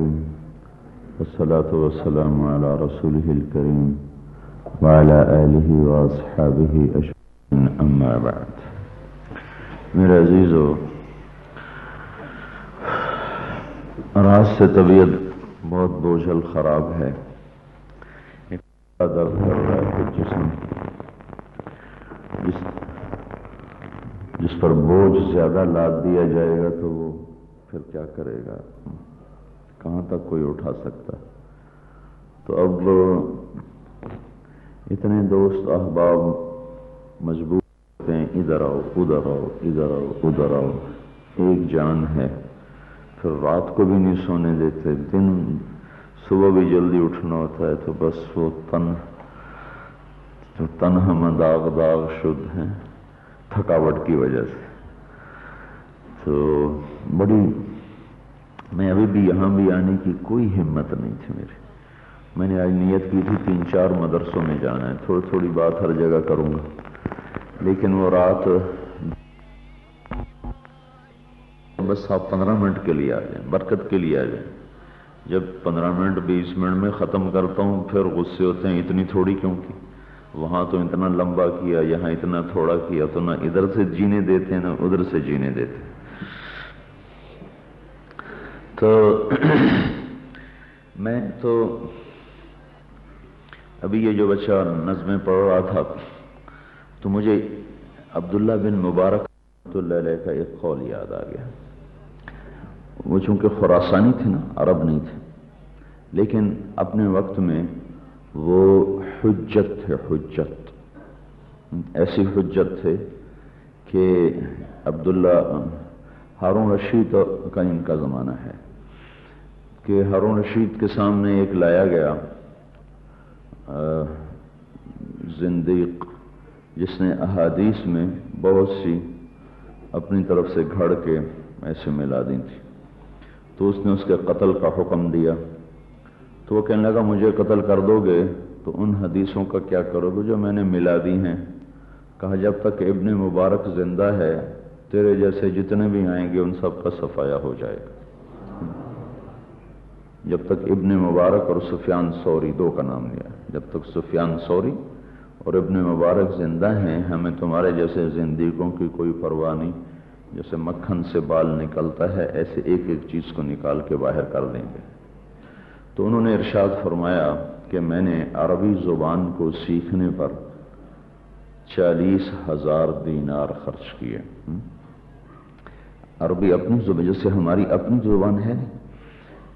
العليم والصلاة والسلام على رسوله الكريم وعلى آله وأصحابه أجمعين أما بعد. میرے عزیزو، رات سے طبیعت بہت بوجھل خراب ہے. درد کر رہا ہے کہ جس پر بوجھ زیادہ لاد دیا جائے گا تو وہ پھر کیا کرے گا، کہاں تک کوئی اٹھا سکتا. تو اب اتنے دوست احباب مجبور ہوتے ہیں ادھر آؤ ادھر آؤ ادھر آؤ ادھر آؤ. ایک جان ہے، پھر رات کو بھی نہیں سونے دیتے، دن صبح بھی جلدی اٹھنا ہوتا ہے. تو بس وہ تن ہم داغ داغ شد ہیں تھکاوٹ کی وجہ سے. تو بڑی میں ابھی بھی یہاں بھی آنے کی کوئی ہمت نہیں تھی میری. میں نے آج نیت کی تھی 3-4 مدرسوں میں جانا ہے، تھوڑی تھوڑی بات ہر جگہ کروں گا، لیکن وہ رات بس آپ 15 منٹ کے لیے آ جائیں، برکت کے لیے آ جائیں. جب 15 منٹ 20 منٹ میں ختم کرتا ہوں پھر غصے ہوتے ہیں اتنی تھوڑی کیوں کی، وہاں تو اتنا لمبا کیا، یہاں اتنا تھوڑا کیا. تو نہ ادھر سے جینے دیتے ہیں نہ ادھر سے جینے دیتے. تو میں تو ابھی یہ جو بچہ نظمیں پڑھ رہا تھا تو مجھے عبداللہ بن مبارک رحمۃ اللہ علیہ کا ایک قول یاد آ گیا. وہ چونکہ خراسانی تھے نا، عرب نہیں تھے، لیکن اپنے وقت میں وہ حجت تھے. حجت ایسی حجت تھے کہ عبداللہ ہارون رشید کا ان کا زمانہ ہے کہ ہارون رشید کے سامنے ایک لایا گیا زندیق جس نے احادیث میں بہت سی اپنی طرف سے گھڑ کے ایسے ملا دی تھی. تو اس نے اس کے قتل کا حکم دیا. تو وہ کہنے لگا مجھے قتل کر دو گے تو ان حدیثوں کا کیا کرو گے جو میں نے ملا دی ہیں؟ کہا جب تک ابن مبارک زندہ ہے تیرے جیسے جتنے بھی آئیں گے ان سب کا صفایا ہو جائے گا. جب تک ابن مبارک اور سفیان ثوری، 2 کا نام لیا، جب تک سفیان ثوری اور ابن مبارک زندہ ہیں ہمیں تمہارے جیسے زندگیوں کی کوئی پرواہ نہیں. جیسے مکھن سے بال نکلتا ہے ایسے ایک ایک چیز کو نکال کے باہر کر دیں گے. تو انہوں نے ارشاد فرمایا کہ میں نے عربی زبان کو سیکھنے پر 40,000 دینار خرچ کیے. عربی اپنی زبان جیسے ہماری اپنی زبان ہے،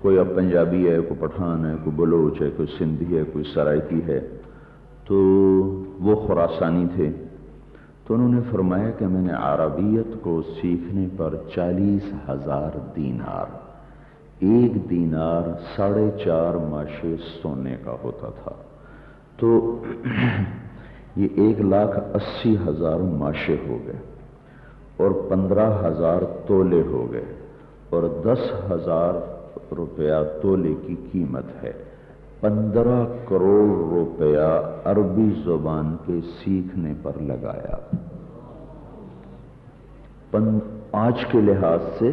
کوئی اب پنجابی ہے، کوئی پٹھان ہے، کوئی بلوچ ہے، کوئی سندھی ہے، کوئی سرائکی ہے، تو وہ خراسانی تھے. تو انہوں نے فرمایا کہ میں نے عربیت کو سیکھنے پر 40,000 دینار، 1 دینار 4.5 ماشے سونے کا ہوتا تھا. تو یہ 1,80,000 ماشے ہو گئے اور 15,000 تولے ہو گئے اور 10,000 روپیہ تولے کی قیمت ہے. 15 کروڑ روپیہ عربی زبان کے سیکھنے پر لگایا. آج کے لحاظ سے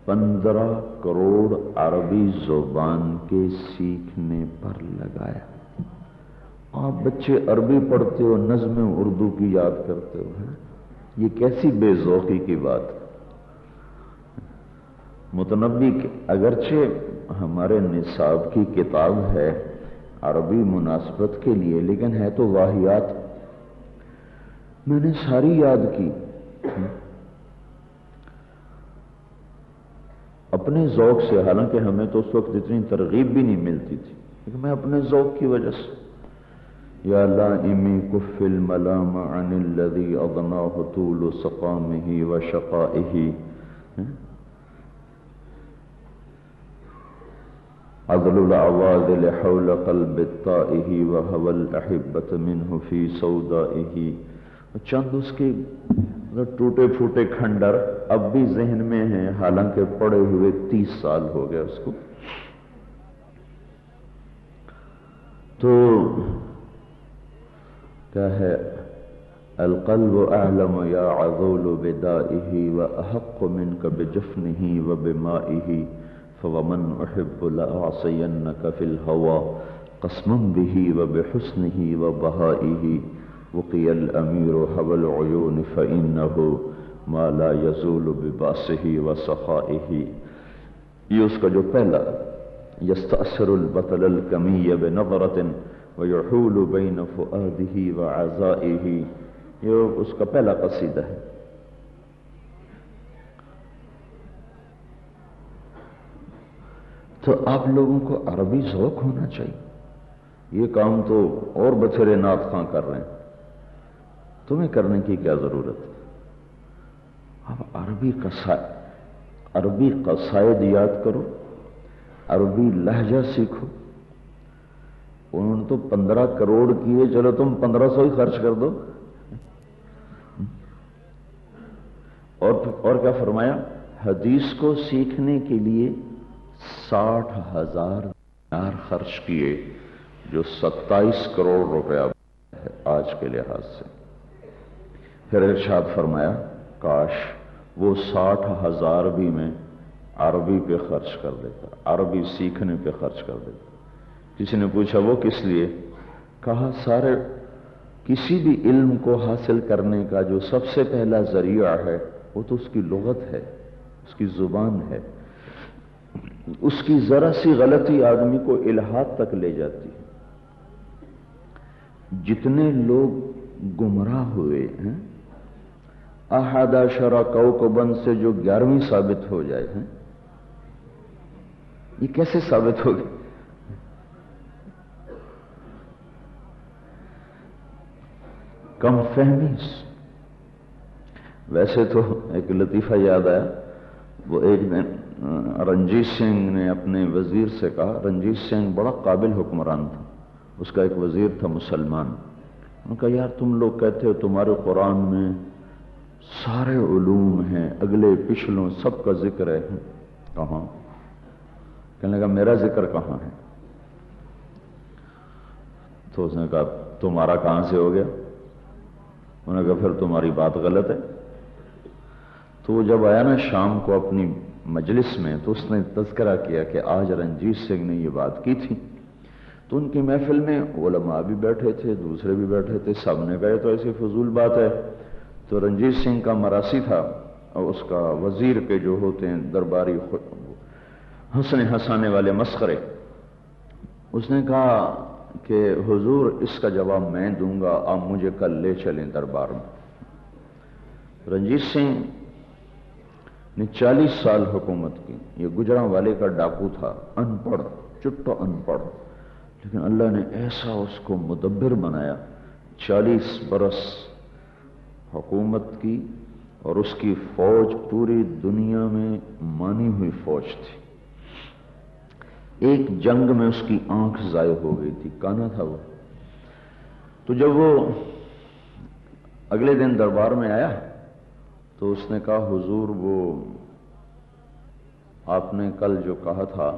15 کروڑ عربی زبان کے سیکھنے پر لگایا. آپ بچے عربی پڑھتے ہو، نظمیں اردو کی یاد کرتے ہو، یہ کیسی بے ذوقی کی بات. متنبی اگرچہ ہمارے نصاب کی کتاب ہے عربی مناسبت کے لیے، لیکن ہے تو واہیات. میں نے ساری یاد کی اپنے ذوق سے، حالانکہ ہمیں تو اس وقت اتنی ترغیب بھی نہیں ملتی تھی، لیکن میں اپنے ذوق کی وجہ سے یا لائمی کف الملام عن الذی اضناہ طول سقامہ وشقائہ عذل العوادل حول قلب الطائہ وہوى الاحبۃ منہ فی سودائہ. چند اس کے ٹوٹے پھوٹے کھنڈر اب بھی ذہن میں ہیں، حالانکہ پڑے ہوئے 30 سال ہو گئے اس کو. تو کیا ہے، القلب اعلم یا عذول بدائہ واحق منک بجفنہ وبمائہ فومن احب لأعصینک فی الہوى قسما به وبحسنه وبہائه وقی الامیر حوى العیون فإنه ما لا يزول بباسه وسخائه. یہ اس کا جو پہلا یستأثر البطل الکمی بنظرة ویحول بین فؤاده وعزائه، یہ اس کا پہلا قصیدہ ہے. تو آپ لوگوں کو عربی ذوق ہونا چاہیے. یہ کام تو اور بتھیرے نعت خواں کر رہے ہیں، تمہیں کرنے کی کیا ضرورت ہے؟ آپ عربی قصائد یاد کرو، عربی لہجہ سیکھو. انہوں نے تو 15 کروڑ کیے، چلو تم 1500 ہی خرچ کر دو. اور کیا فرمایا؟ حدیث کو سیکھنے کے لیے 60,000 دینار خرچ کیے، جو 27 کروڑ روپیہ ہے آج کے لحاظ سے. پھر ارشاد فرمایا کاش وہ 60,000 بھی میں عربی پہ خرچ کر دیتا، عربی سیکھنے پہ خرچ کر دیتا. کسی نے پوچھا وہ کس لیے؟ کہا کسی بھی علم کو حاصل کرنے کا جو سب سے پہلا ذریعہ ہے وہ تو اس کی لغت ہے، اس کی زبان ہے. اس کی ذرا سی غلطی آدمی کو الحاد تک لے جاتی ہے. جتنے لوگ گمراہ ہوئے ہیں، احد عشر کوكبا سے جو 11ویں ثابت ہو جائے ہیں، یہ کیسے ثابت ہوگی؟ کم فہمی. ویسے تو ایک لطیفہ یاد آیا. وہ ایک دن رنجیت سنگھ نے اپنے وزیر سے کہا، رنجیت سنگھ بڑا قابل حکمران تھا، اس کا ایک وزیر تھا مسلمان. انہوں نے کہا یار تم لوگ کہتے ہو تمہارے قرآن میں سارے علوم ہیں، اگلے پچھلوں سب کا ذکر ہے. کہاں؟ کہنے لگا میرا ذکر کہاں ہے؟ تو اس نے کہا تمہارا کہاں سے ہو گیا؟ انہوں نے کہا پھر تمہاری بات غلط ہے. تو وہ جب آیا نا شام کو اپنی مجلس میں، تو اس نے تذکرہ کیا کہ آج رنجیت سنگھ نے یہ بات کی تھی. تو ان کی محفل میں علماء بھی بیٹھے تھے، دوسرے بھی بیٹھے تھے، سب نے کہا تو ایسی فضول بات ہے. تو رنجیت سنگھ کا مراسی تھا، اور اس کا وزیر کے جو ہوتے ہیں درباری ہنسانے والے مسخرے. اس نے کہا کہ حضور اس کا جواب میں دوں گا، آپ مجھے کل لے چلیں دربار میں. رنجیت سنگھ نے 40 سال حکومت کی. یہ گجرانوالے کا ڈاکو تھا، ان پڑھ، چٹا ان پڑھ، لیکن اللہ نے ایسا اس کو مدبر بنایا. 40 برس حکومت کی، اور اس کی فوج پوری دنیا میں مانی ہوئی فوج تھی. ایک جنگ میں اس کی آنکھ ضائع ہو گئی تھی، کانا تھا وہ. تو جب وہ اگلے دن دربار میں آیا تو اس نے کہا حضور وہ آپ نے کل جو کہا تھا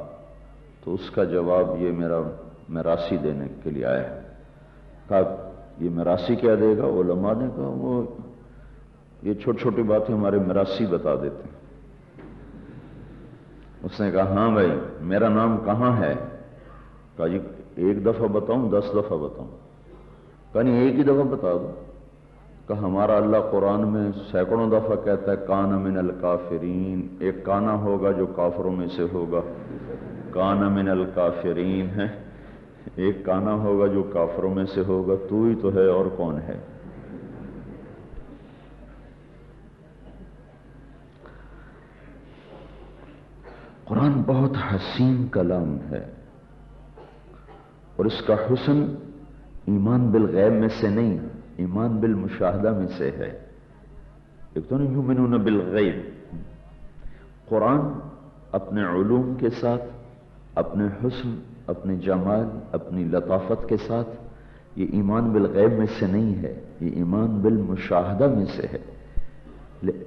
تو اس کا جواب یہ میرا میراثی دینے کے لیے آیا ہے. کہا یہ میراثی کیا دے گا؟ علماء نے کہا وہ یہ چھوٹی چھوٹی باتیں ہمارے میراثی بتا دیتے ہیں. اس نے کہا ہاں بھائی میرا نام کہاں ہے؟ کہا جی 1 دفعہ بتاؤں 10 دفعہ بتاؤں؟ کہا نہیں 1 ہی دفعہ بتا دو. کہا ہمارا اللہ قرآن میں سینکڑوں دفعہ کہتا ہے کان من الکافرین. ایک کانا ہوگا جو کافروں میں سے ہوگا، کان من الکافرین ہے. ایک کانا ہوگا جو کافروں میں سے ہوگا، تو ہی تو ہے اور کون ہے؟ قرآن بہت حسین کلام ہے، اور اس کا حسن ایمان بالغیب میں سے نہیں، ایمان بالمشاہدہ میں سے ہے. ایک تو نہیں یؤمنون بالغیب. قرآن اپنے علوم کے ساتھ، اپنے حسن، اپنے جمال، اپنی لطافت کے ساتھ، یہ ایمان بالغیب میں سے نہیں ہے، یہ ایمان بالمشاہدہ میں سے ہے.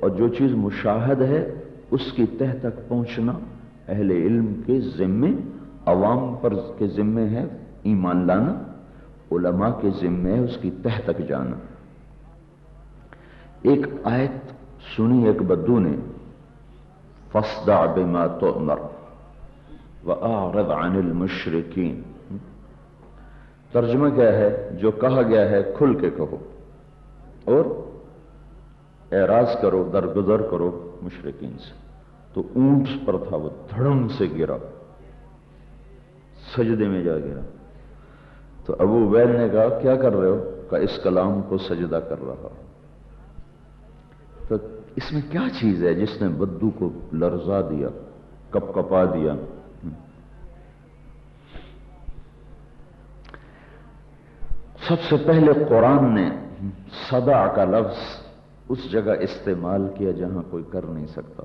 اور جو چیز مشاہد ہے اس کی تہ تک پہنچنا اہل علم کے ذمے، عوام پر کے ذمے ہے ایمان لانا، علماء کے ذمے ہے اس کی تہ تک جانا. ایک آیت سنی ایک بدو نے، فاصدع بما تؤمر، وَأَعْرِضْ عَنِ الْمُشْرِكِينَ۔ ترجمہ کیا ہے؟ جو کہا گیا ہے کھل کے کہو اور اعراض کرو، درگزر کرو مشرکین سے۔ تو اونٹ پر تھا، وہ دھڑم سے گرا، سجدے میں جا گرا۔ تو ابو عبید نے کہا کیا کر رہے ہو؟ کہا اس کلام کو سجدہ کر رہا۔ تو اس میں کیا چیز ہے جس نے بدو کو لرزا دیا، کپ کپا دیا؟ سب سے پہلے قرآن نے صدع کا لفظ اس جگہ استعمال کیا جہاں کوئی کر نہیں سکتا۔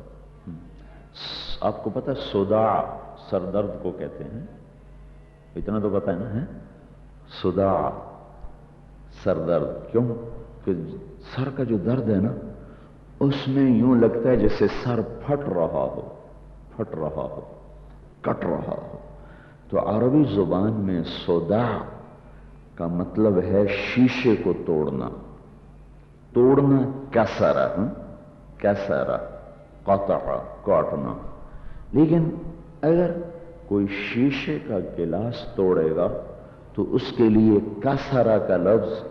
آپ کو پتہ صداع سر درد کو کہتے ہیں، اتنا تو پتہ ہے نا؟ صداع سر درد، کیوں کہ سر کا جو درد ہے نا اس میں یوں لگتا ہے جیسے سر پھٹ رہا ہو، کٹ رہا ہو۔ تو عربی زبان میں صداع کا مطلب ہے شیشے کو توڑنا، کسرا قطع، کاٹنا۔ لیکن اگر کوئی شیشے کا گلاس توڑے گا تو اس کے لیے کسرا کا لفظ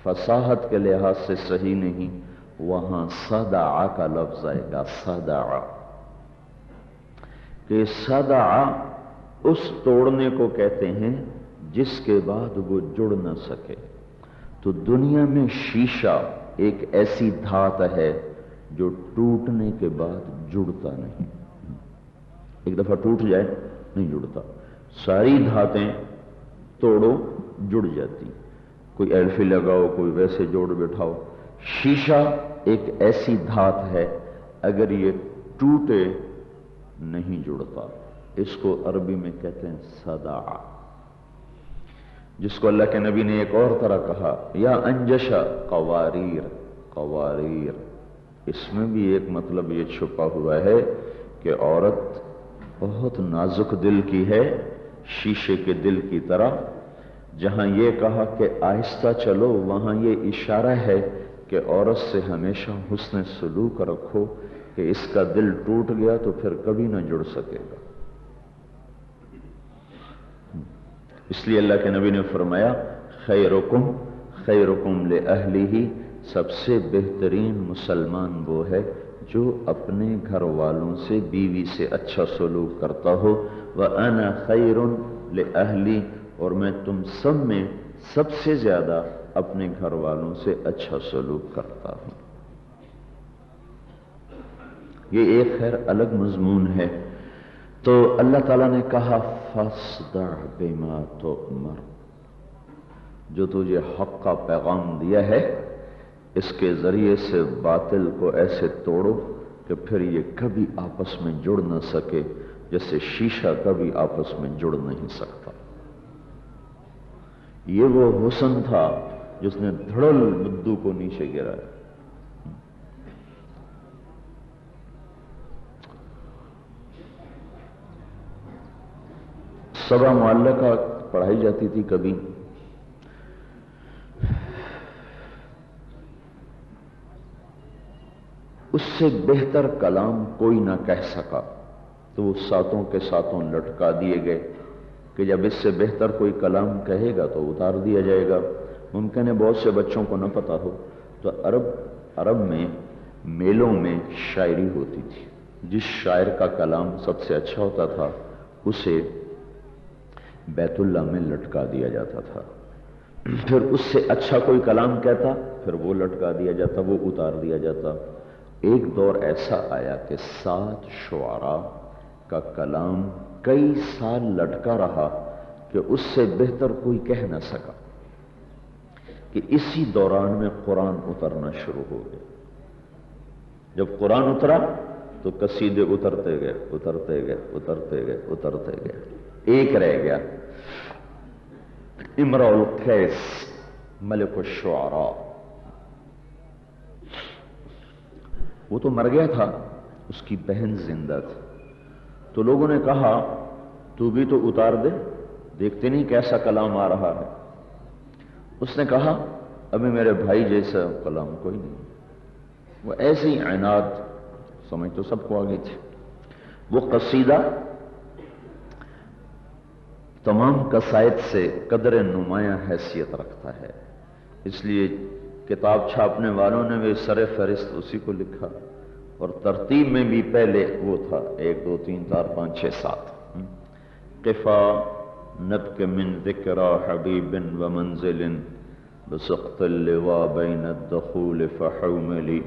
فصاحت کے لحاظ سے صحیح نہیں، وہاں صدع کا لفظ آئے گا، صدع۔ کہ صدع اس توڑنے کو کہتے ہیں جس کے بعد وہ جڑ نہ سکے۔ تو دنیا میں شیشہ ایک ایسی دھات ہے جو ٹوٹنے کے بعد جڑتا نہیں، ایک دفعہ ٹوٹ جائے نہیں جڑتا۔ ساری دھاتیں توڑو جڑ جاتی، کوئی ایلفی لگاؤ، کوئی ویسے جوڑ بٹھاؤ۔ شیشہ ایک ایسی دھات ہے اگر یہ ٹوٹے نہیں جڑتا، اس کو عربی میں کہتے ہیں صدع، جس کو اللہ کے نبی نے ایک اور طرح کہا یا انجشا قواریر۔ اس میں بھی ایک مطلب یہ چھپا ہوا ہے کہ عورت بہت نازک دل کی ہے، شیشے کے دل کی طرح۔ جہاں یہ کہا کہ آہستہ چلو، وہاں یہ اشارہ ہے کہ عورت سے ہمیشہ حسن سلوک رکھو، کہ اس کا دل ٹوٹ گیا تو پھر کبھی نہ جڑ سکے گا۔ اس لیے اللہ کے نبی نے فرمایا خیرکم لأہلہ، سب سے بہترین مسلمان وہ ہے جو اپنے گھر والوں سے، بیوی سے اچھا سلوک کرتا ہو۔ وَأَنَا خَيْرٌ لِأَهْلِي، اور میں تم سب میں سب سے زیادہ اپنے گھر والوں سے اچھا سلوک کرتا ہوں۔ یہ ایک خیر الگ مضمون ہے۔ تو اللہ تعالیٰ نے کہا فَاصْدَعْ بِمَا تُؤْمَرُ، جو تجھے حق کا پیغام دیا ہے اس کے ذریعے سے باطل کو ایسے توڑو کہ پھر یہ کبھی آپس میں جڑ نہ سکے، جیسے شیشہ کبھی آپس میں جڑ نہیں سکتا۔ یہ وہ حسن تھا جس نے دھڑل بدو کو نیچے گرایا۔ سبا معلقہ پڑھائی جاتی تھی کبھی، اس سے بہتر کلام کوئی نہ کہہ سکا، تو وہ ساتوں کے ساتوں لٹکا دیے گئے کہ جب اس سے بہتر کوئی کلام کہے گا تو اتار دیا جائے گا۔ ممکن ہے بہت سے بچوں کو نہ پتا ہو، تو عرب میں میلوں میں شاعری ہوتی تھی، جس شاعر کا کلام سب سے اچھا ہوتا تھا اسے بیت اللہ میں لٹکا دیا جاتا تھا۔ پھر اس سے اچھا کوئی کلام کہتا، پھر وہ لٹکا دیا جاتا، وہ اتار دیا جاتا۔ ایک دور ایسا آیا کہ 7 شعراء کا کلام کئی سال لٹکا رہا کہ اس سے بہتر کوئی کہہ نہ سکا، کہ اسی دوران میں قرآن اترنا شروع ہو گیا۔ جب قرآن اترا تو قصیدے اترتے گئے، ایک رہ گیا، امرؤ القیس ملک الشعراء۔ وہ تو مر گیا تھا، اس کی بہن زندہ تھی۔ تو لوگوں نے کہا تو بھی تو اتار دے، دیکھتے نہیں کیسا کلام آ رہا ہے۔ اس نے کہا ابھی میرے بھائی جیسا کلام کوئی نہیں۔ وہ ایسی عناد، سمجھ تو سب کو آ گئی تھی۔ وہ قصیدہ تمام قصائد سے قدر نمایاں حیثیت رکھتا ہے، اس لیے کتاب چھاپنے والوں نے بھی سر فہرست اسی کو لکھا، اور ترتیب میں بھی پہلے وہ تھا 1 2 3 4 5 6 7 قفا نبک من ذکرى حبیب ومنزل بسقط اللواء بین الدخول فحوملی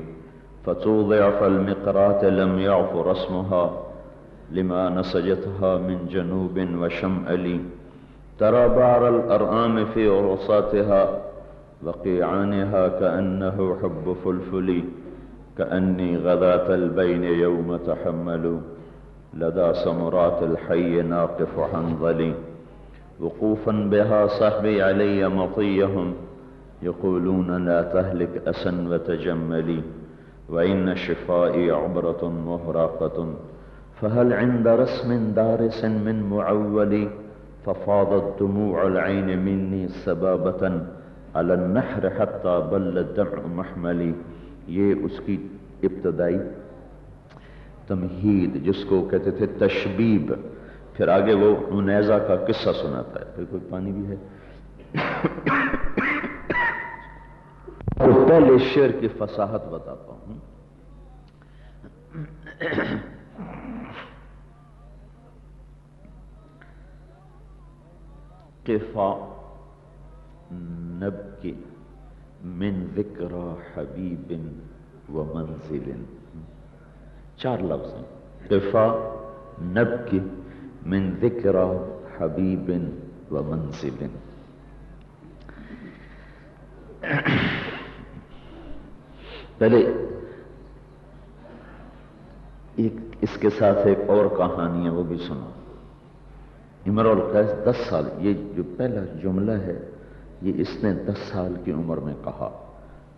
فتوضع فالمقرات لم يعف رسمها لما نسجتها من جنوب وشمال ترى بعر الأرآم في عرصاتها وقيعانها كأنه حب فلفل كأني غذاة البين يوم تحمل لدى سمرات الحي ناقف حنظلي وقوفا بها صحبي علي مطيهم يقولون لا تهلك أسا وتجملي وإن شفائي عبرة مهراقة فهل عند رسم دارس من معولي ففاضت دموع العين مني سبابة على النحر حتى بل الدمع محملي. یہ اس کی ابتدائی تمہید جس کو کہتے تھے تشبیب. پھر آگے وہ منیزہ کا قصہ سناتا ہے. پھر کوئی پانی بھی ہے. تو پہلے شعر کی فصاحت بتاتا ہوں. قفا نبکی من ذکرى حبیب و منزل. 4 لفظ ہیں. قفا نبکی من ذکرى حبیب و منزل. پہلے اس کے ساتھ ایک اور کہانی ہے وہ بھی سنا. امرؤ القیس 10 سال، یہ جو پہلا جملہ ہے یہ اس نے 10 سال کی عمر میں کہا.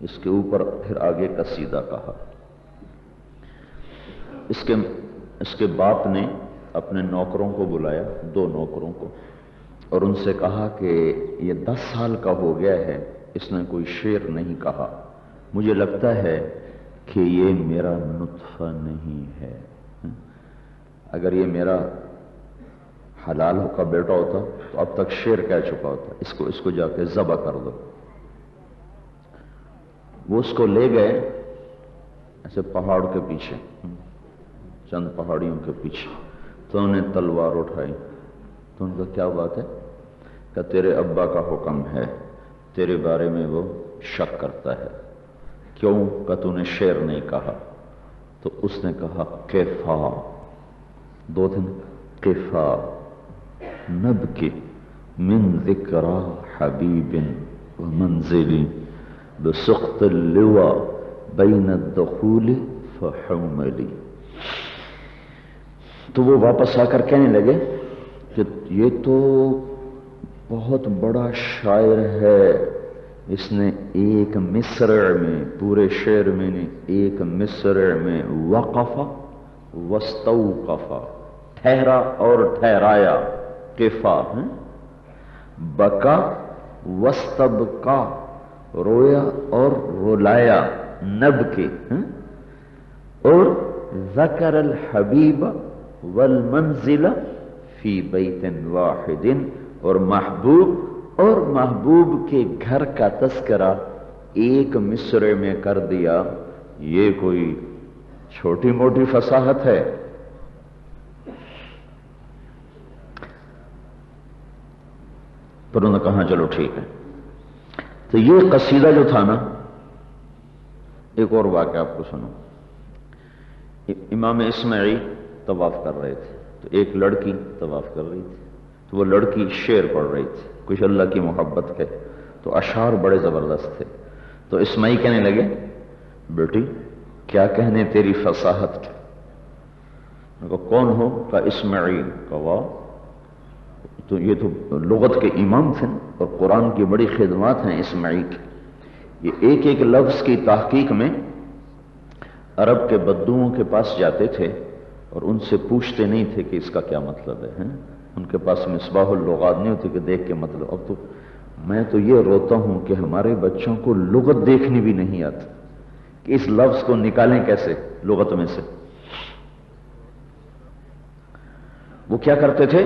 اس کے اوپر پھر آگے قصیدہ کہا. اس کے باپ نے اپنے نوکروں کو بلایا، 2 نوکروں کو، اور ان سے کہا کہ یہ 10 سال کا ہو گیا ہے، اس نے کوئی شعر نہیں کہا. مجھے لگتا ہے کہ یہ میرا نطفہ نہیں ہے. اگر یہ میرا حلال کا بیٹا ہوتا تو اب تک شعر کہہ چکا ہوتا. اس کو جا کے ذبح کر دو. وہ اس کو لے گئے ایسے پہاڑ کے پیچھے، چند پہاڑیوں کے پیچھے. تو انہوں نے تلوار اٹھائی. تو ان کا کیا بات ہے؟ کہ تیرے ابا کا حکم ہے، تیرے بارے میں وہ شک کرتا ہے. کیوں؟ کہ تو نے شعر نہیں کہا. تو اس نے کہا قفا. 2 دن قفا نبکی من ذکرى حبیب و منزلی بسقط اللواء بین الدخول فحوملی. تو وہ واپس آ کر کہنے لگے کہ یہ تو بہت بڑا شاعر ہے. اس نے ایک مصرع میں، پورے شعر میں نہیں، ایک مصرع میں وقف واستوقف، ٹھہرا اور ٹھہرایا. قفا بکا واستبقا، رویا اور رلایا. نب کے اور ذکر الحبیب والمنزل فی بیت واحد، اور محبوب کے گھر کا تذکرہ ایک مصرع میں کر دیا. یہ کوئی چھوٹی موٹی فصاحت ہے؟ پر انہوں نے کہا چلو ٹھیک ہے. تو یہ قصیدہ جو تھا نا، ایک اور واقعہ آپ کو سنو. امام اسماعیل طواف کر رہے تھے تو ایک لڑکی طواف کر رہی تھی. تو وہ لڑکی شعر پڑھ رہی تھی، کچھ اللہ کی محبت کے. تو اشعار بڑے زبردست تھے. تو اسماعیل کہنے لگے بیٹی کیا کہنے تیری فصاحت کی. کون ہو؟ کہ اسماعیل. کہ واہ، تو یہ تو لغت کے امام تھے اور قرآن کی بڑی خدمات ہیں اسماعیل کی. یہ ایک ایک لفظ کی تحقیق میں عرب کے بدوؤں کے پاس جاتے تھے اور ان سے پوچھتے نہیں تھے کہ اس کا کیا مطلب ہے. ان کے پاس مصباح اللغات نہیں ہوتی کہ دیکھ کے مطلب. اب تو میں تو یہ روتا ہوں کہ ہمارے بچوں کو لغت دیکھنی بھی نہیں آتی کہ اس لفظ کو نکالیں کیسے لغت میں سے. وہ کیا کرتے تھے؟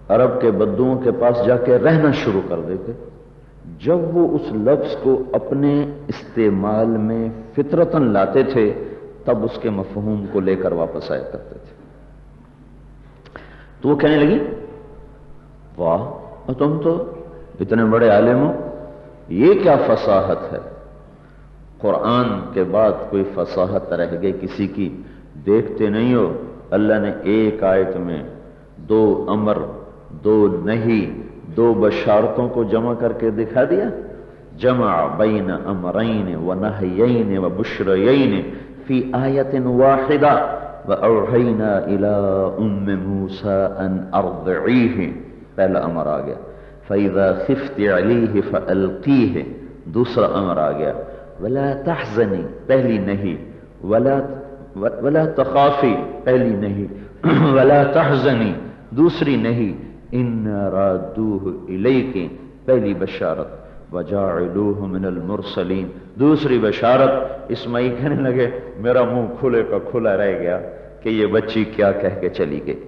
عرب کے بدوؤں کے پاس جا کے رہنا شروع کر دیتے، جب وہ اس لفظ کو اپنے استعمال میں فطرتاً لاتے تھے تب اس کے مفہوم کو لے کر واپس آیا کرتے تھے۔ تو وہ کہنے لگی واہ تم تو اتنے بڑے عالم ہو، یہ کیا فصاحت ہے، قرآن کے بعد کوئی فصاحت رہ گئی کسی کی؟ دیکھتے نہیں ہو اللہ نے ایک آیت میں 2 امر، 2 نہی، 2 بشارتوں کو جمع کر کے دکھا دیا، جمع بین امرین و نہیین و بشرین فی آیت واحدہ وأوحینا الی ام موسیٰ ان ارضعیہ، پہلا امر آ گیا، فإذا خفت علیہ فألقیہ، دوسرا امر آ گیا، ولا تحزنی، پہلی نہیں، ولا تخافی، پہلی نہیں، ولا تحزنی، دوسری نہیں، انا رادوہ الیک، پہلی بشارت، وجاعلوہ من المرسلین، دوسری بشارت۔ اسماعیل کہنے لگے میرا منہ کھلے کا کھلا رہ گیا کہ یہ بچی کیا کہہ کے چلی گئی۔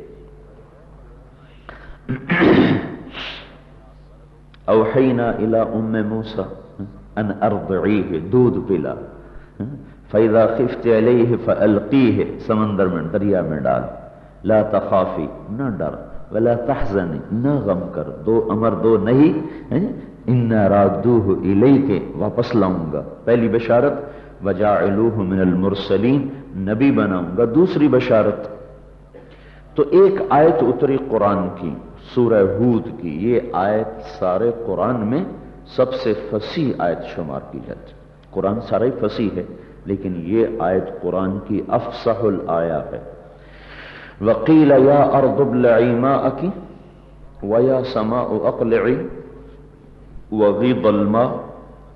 اوحینا الی ام موسیٰ ان ارضعیہ، دودھ پلا، فاذا خفت علیہ فالقیہ، سمندر میں دریا میں ڈال، لا تخافی، نہ ڈر، ولا تحزنی، نہ غم کر، 2 امر 2 نہیں، انا رادوہ الیک، واپس لاؤں گا، پہلی بشارت، وجاعلوہ من المرسلین، نبی بناؤں گا، دوسری بشارت۔ تو ایک آیت اتری قرآن کی، سورہ ہود کی، یہ آیت سارے قرآن میں سب سے فصیح آیت شمار کی جاتی ہے۔ قرآن سارا ہی فصیح ہے لیکن یہ آیت قرآن کی افصح الآیہ ہے۔ وقیل یا ارض ابلعی ماءک ویا سماء اقلعی وغیض الماء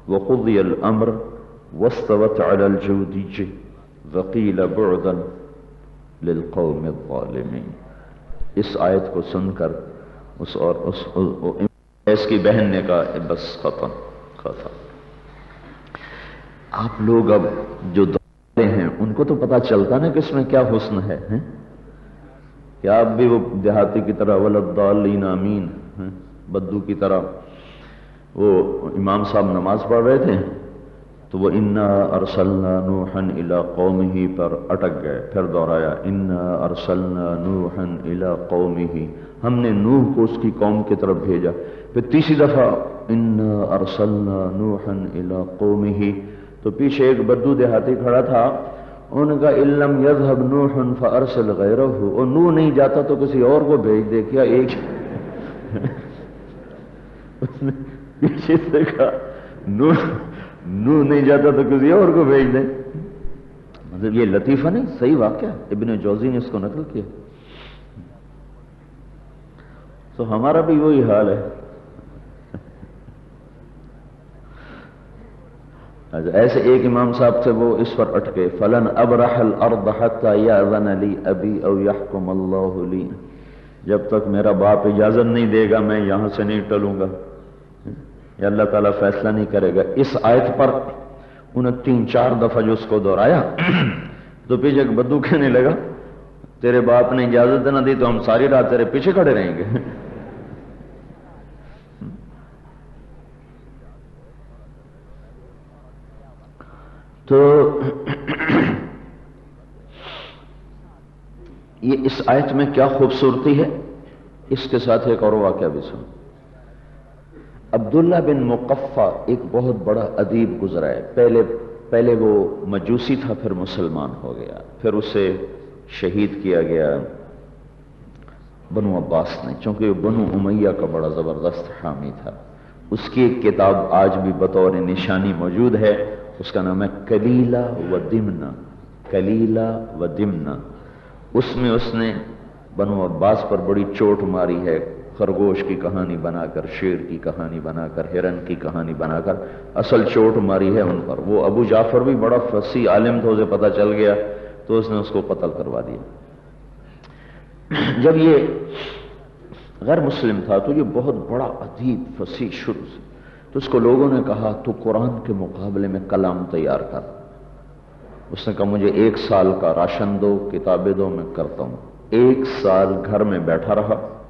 وقضی الامر واستوت علی الجودی وقیل بعدا للقوم الظالمین۔ اس آیت کو سن کر اس کی بہن نے کہا بس ختم۔ آپ لوگ اب جو دعائیں ہیں ان کو تو پتا چلتا نا کہ اس میں کیا حسن ہے، کیا آپ بھی وہ دیہاتی کی طرح وللضالین آمین بدو کی طرح، وہ امام صاحب نماز پڑھ رہے تھے تو وہ انا ارسلنا نوحا الی قومہ پر اٹک گئے، پھر دوہرایا انا ارسلنا نوحا الی قومہ، ہم نے نوح کو اس کی قوم کی طرف بھیجا، پھر تیسری دفعہ انا ارسلنا نوحا الی قومہ، تو پیچھے ایک بدو دیہاتی کھڑا تھا، ان کا ان لم یذهب نوح فارسل غیرہ، اور نوح نہیں جاتا تو کسی اور کو بھیج دے، کیا ایک اس نے پیچھے سے کہا نوح نہیں جاتا تو کسی اور کو بھیج دیں۔ مطلب یہ لطیفہ نہیں، صحیح واقعہ، ابن جوزی نے اس کو نقل کیا۔ تو ہمارا بھی وہی حال ہے۔ ایسے ایک امام صاحب تھے، وہ اس پر اٹکے، فلن ابرح الارض حتى یاذن لی ابی او یحکم اللہ لی، جب تک میرا باپ اجازت نہیں دے گا میں یہاں سے نہیں ٹلوں گا، یا اللہ تعالیٰ فیصلہ نہیں کرے گا۔ اس آیت پر انہیں 3-4 دفعہ جو اس کو دہرایا تو پیچھے ایک بدو کہنے لگا تیرے باپ نے اجازت نہ دی تو ہم ساری رات تیرے پیچھے کھڑے رہیں گے۔ تو یہ اس آیت میں کیا خوبصورتی ہے، اس کے ساتھ ایک اور واقعہ بھی سن۔ عبداللہ بن مقفع ایک بہت بڑا ادیب گزرا ہے، پہلے وہ مجوسی تھا، پھر مسلمان ہو گیا، پھر اسے شہید کیا گیا بنو عباس نے، چونکہ وہ بنو امیہ کا بڑا زبردست حامی تھا۔ اس کی ایک کتاب آج بھی بطور نشانی موجود ہے، اس کا نام ہے کلیلہ و دمنہ، کلیلہ و دمنہ۔ اس میں اس نے بنو عباس پر بڑی چوٹ ماری ہے، خرگوش کی کہانی بنا کر، شیر کی کہانی بنا کر، ہرن کی کہانی بنا کر، اصل چوٹ ماری ہے ان پر۔ وہ ابو جعفر بھی بڑا فصیح عالم تھا، اسے پتہ چل گیا تو اس نے اس کو قتل کروا دیا۔ جب یہ غیر مسلم تھا تو یہ بہت بڑا ادیب فصیح شروع سے، تو اس کو لوگوں نے کہا تو قرآن کے مقابلے میں کلام تیار کر۔ اس نے کہا مجھے 1 سال کا راشن دو، کتابیں دو، میں کرتا ہوں۔ 1 سال گھر میں بیٹھا رہا،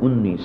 19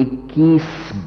21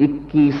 21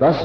10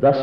10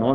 9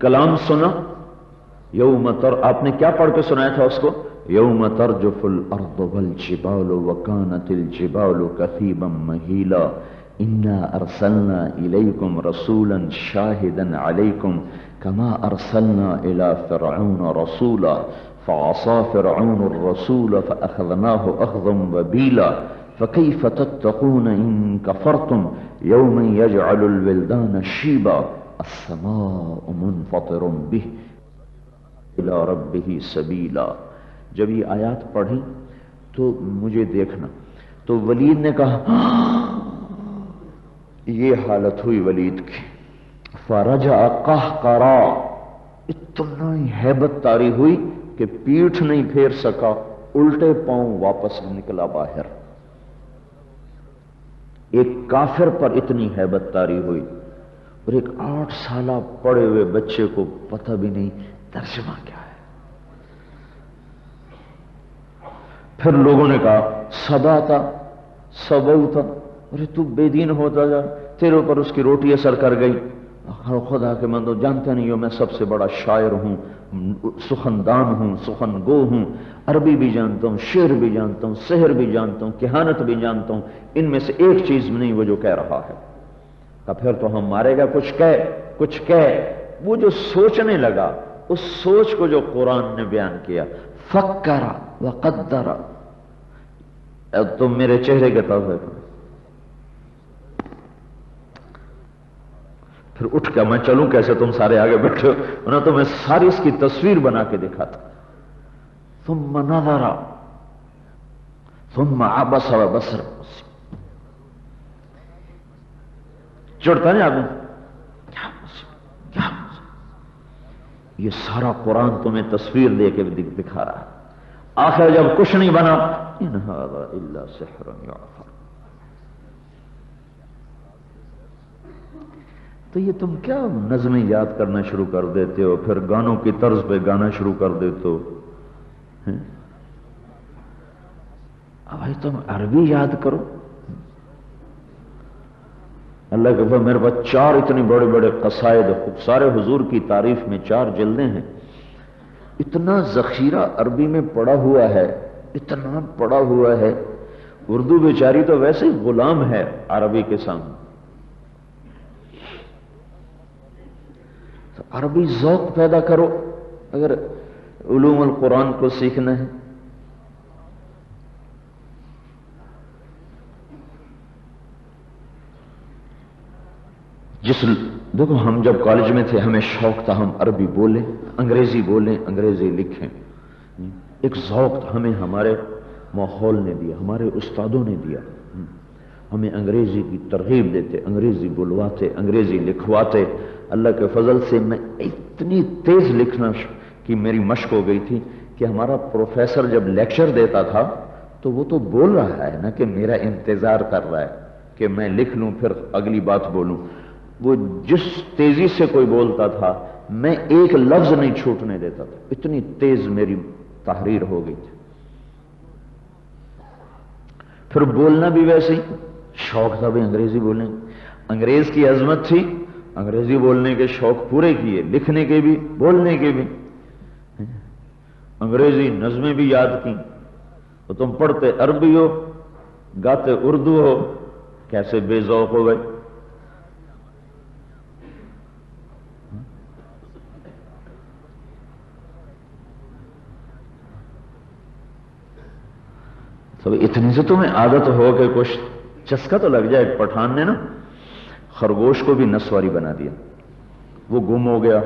کلام سنا، یوم تر، آپ نے کیا پڑھ کے سنایا تھا اس کو؟ یوم ترجف الارض والجبال وکانت الجبال کثیبا مہیلا انا ارسلنا الیکم رسولا شاہدا علیکم کما ارسلنا الی فرعون رسولا فعصى فرعون الرسول فاخذناه اخذا وبیلا فكيف تتقون ان كفرتم يوما يجعل الولدان شيبا السماء منفطر به الى ربه سبیلا۔ جب یہ آیات پڑھی تو مجھے دیکھنا، تو ولید نے کہا یہ حالت ہوئی ولید کی، فرجع قہقرا، اتنا ہی ہیبت طاری ہوئی کہ پیٹھ نہیں پھیر سکا، الٹے پاؤں واپس نکلا باہر۔ ایک کافر پر اتنی ہیبت طاری ہوئی، اور ایک 8 سالہ پڑے ہوئے بچے کو پتہ بھی نہیں ترجمہ کیا ہے۔ پھر لوگوں نے کہا صباتا صبوتا، ارے تو بے دین ہوتا جا، تیرے اوپر اس کی روٹی اثر کر گئی۔ خدا کے مندو، جانتے نہیں ہو میں سب سے بڑا شاعر ہوں، سخندان ہوں، سخن گو ہوں، عربی بھی جانتا ہوں، شعر بھی جانتا ہوں، سحر بھی جانتا ہوں، کہانت بھی جانتا ہوں، ان میں سے ایک چیز نہیں وہ جو کہہ رہا ہے۔ کہ پھر تو ہم مارے گا، کچھ کہہ۔ وہ جو سوچنے لگا، اس سوچ کو جو قرآن نے بیان کیا، فکر وقدر، تم میرے چہرے کے طرف دیکھو، پھر اٹھ کے میں چلوں کیسے، تم سارے آگے بیٹھے ہو، ورنہ تو میں ساری اس کی تصویر بنا کے دکھاتا۔ ثم نظر ثم عبس وبصر، چڑھتا نہیں آدمی، کیا یہ سارا قرآن تمہیں تصویر دے کے دکھا رہا ہے۔ آخر جب کچھ نہیں بنا، ان ھذا الا سحر یعثر، تو یہ تم کیا نظمیں یاد کرنا شروع کر دیتے ہو، پھر گانوں کی طرز پہ گانا شروع کر دیتے ہو۔ بھائی تم عربی یاد کرو۔ اللہ کے فضل میرے پاس 4 اتنے بڑے بڑے قصائد، سارے حضور کی تعریف میں 4 جلدیں ہیں۔ اتنا ذخیرہ عربی میں پڑا ہوا ہے، اتنا پڑا ہوا ہے، اردو بیچاری تو ویسے ہی غلام ہے عربی کے سامنے۔ تو عربی ذوق پیدا کرو اگر علوم القرآن کو سیکھنا ہے۔ دیکھو ہم جب کالج میں تھے ہمیں شوق تھا ہم عربی بولیں، انگریزی بولیں، انگریزی لکھیں، ایک ذوق تھا، ہمیں ہمارے ماحول نے دیا، ہمارے استادوں نے دیا، ہمیں انگریزی کی ترغیب دیتے، انگریزی بلواتے، انگریزی لکھواتے۔ اللہ کے فضل سے میں اتنی تیز لکھنا کی میری مشق ہو گئی تھی کہ ہمارا پروفیسر جب لیکچر دیتا تھا تو وہ تو بول رہا ہے نا کہ میرا انتظار کر رہا ہے کہ میں لکھ لوں پھر اگلی بات بولوں۔ وہ جس تیزی سے کوئی بولتا تھا میں ایک لفظ نہیں چھوٹنے دیتا تھا، اتنی تیز میری تحریر ہو گئی تھی۔ پھر بولنا بھی ویسے ہی شوق تھا، بھی انگریزی بولیں، انگریز کی عظمت تھی، انگریزی بولنے کے شوق پورے کیے، لکھنے کے بھی بولنے کے بھی، انگریزی نظمیں بھی یاد کی۔ تو تم پڑھتے عربی ہو گاتے اردو ہو، کیسے بے ذوق ہو گئے۔ تو اتنی سے تمہیں عادت ہو کہ کچھ چسکا تو لگ جائے۔ پٹھان نے نا خرگوش کو بھی نسواری بنا دیا، وہ گم ہو گیا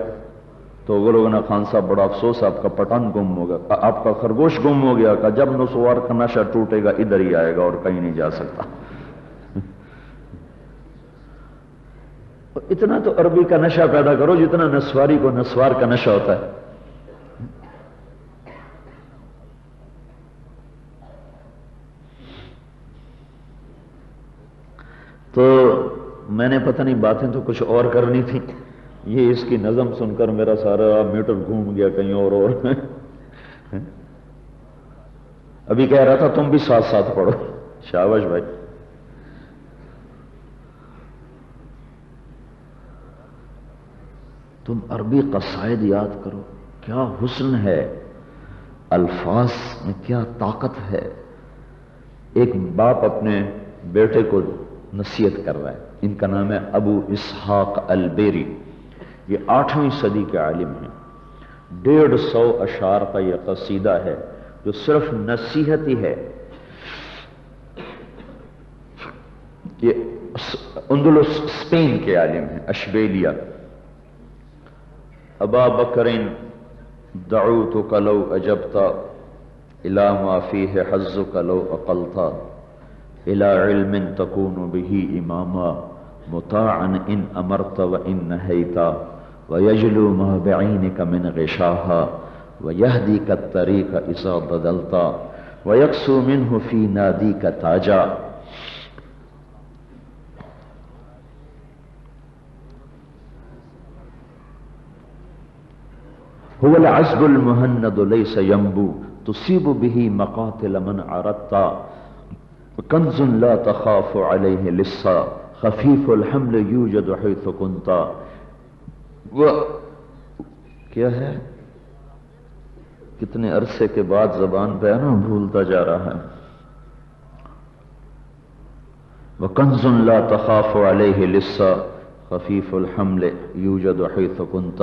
تو وہ لوگوں نے خان صاحب بڑا افسوس، آپ کا پٹھان گم ہو گیا، آپ کا خرگوش گم ہو گیا، کہ جب نسوار کا نشہ ٹوٹے گا ادھر ہی آئے گا اور کہیں نہیں جا سکتا۔ اتنا تو عربی کا نشہ پیدا کرو جتنا نسواری کو نسوار کا نشہ ہوتا ہے۔ تو میں نے پتہ نہیں باتیں تو کچھ اور کرنی تھی، یہ اس کی نظم سن کر میرا سارا میٹر گھوم گیا کہیں اور۔ ابھی کہہ رہا تھا تم بھی ساتھ ساتھ پڑھو، شاباش بھائی۔ تم عربی قصائد یاد کرو، کیا حسن ہے، الفاظ میں کیا طاقت ہے۔ ایک باپ اپنے بیٹے کو نصیحت کر رہا ہے، ان کا نام ہے ابو اسحاق البیری، یہ 8ویں صدی کے عالم ہیں۔ 150 اشعار کا یہ قصیدہ ہے جو صرف نصیحت ہی ہے۔ یہ اندلس اسپین کے عالم ہیں، اشبیلیہ۔ ابا بکر دعوتک لو اجبت الى ما فيه حظك لو اقلت الى علم تكون به اماما مطاعا ان امرت وان نهيت ويجلو ما بعينك من غشاها ويهديك الطريق اذا ضللت ويكسو منه في ناديك تاجا۔ هو العذب المهند ليس ينبو تصيب به مقاتل من عرضت وكنز لا تخاف عليه لصا خفيف الحمل يوجد حيث كنت۔ وہ کیا ہے، کتنے عرصے کے بعد زبان پہ نا بھولتا جا رہا ہے۔ وكنز لا تخاف عليه لصا خفيف الحمل يوجد حيث كنت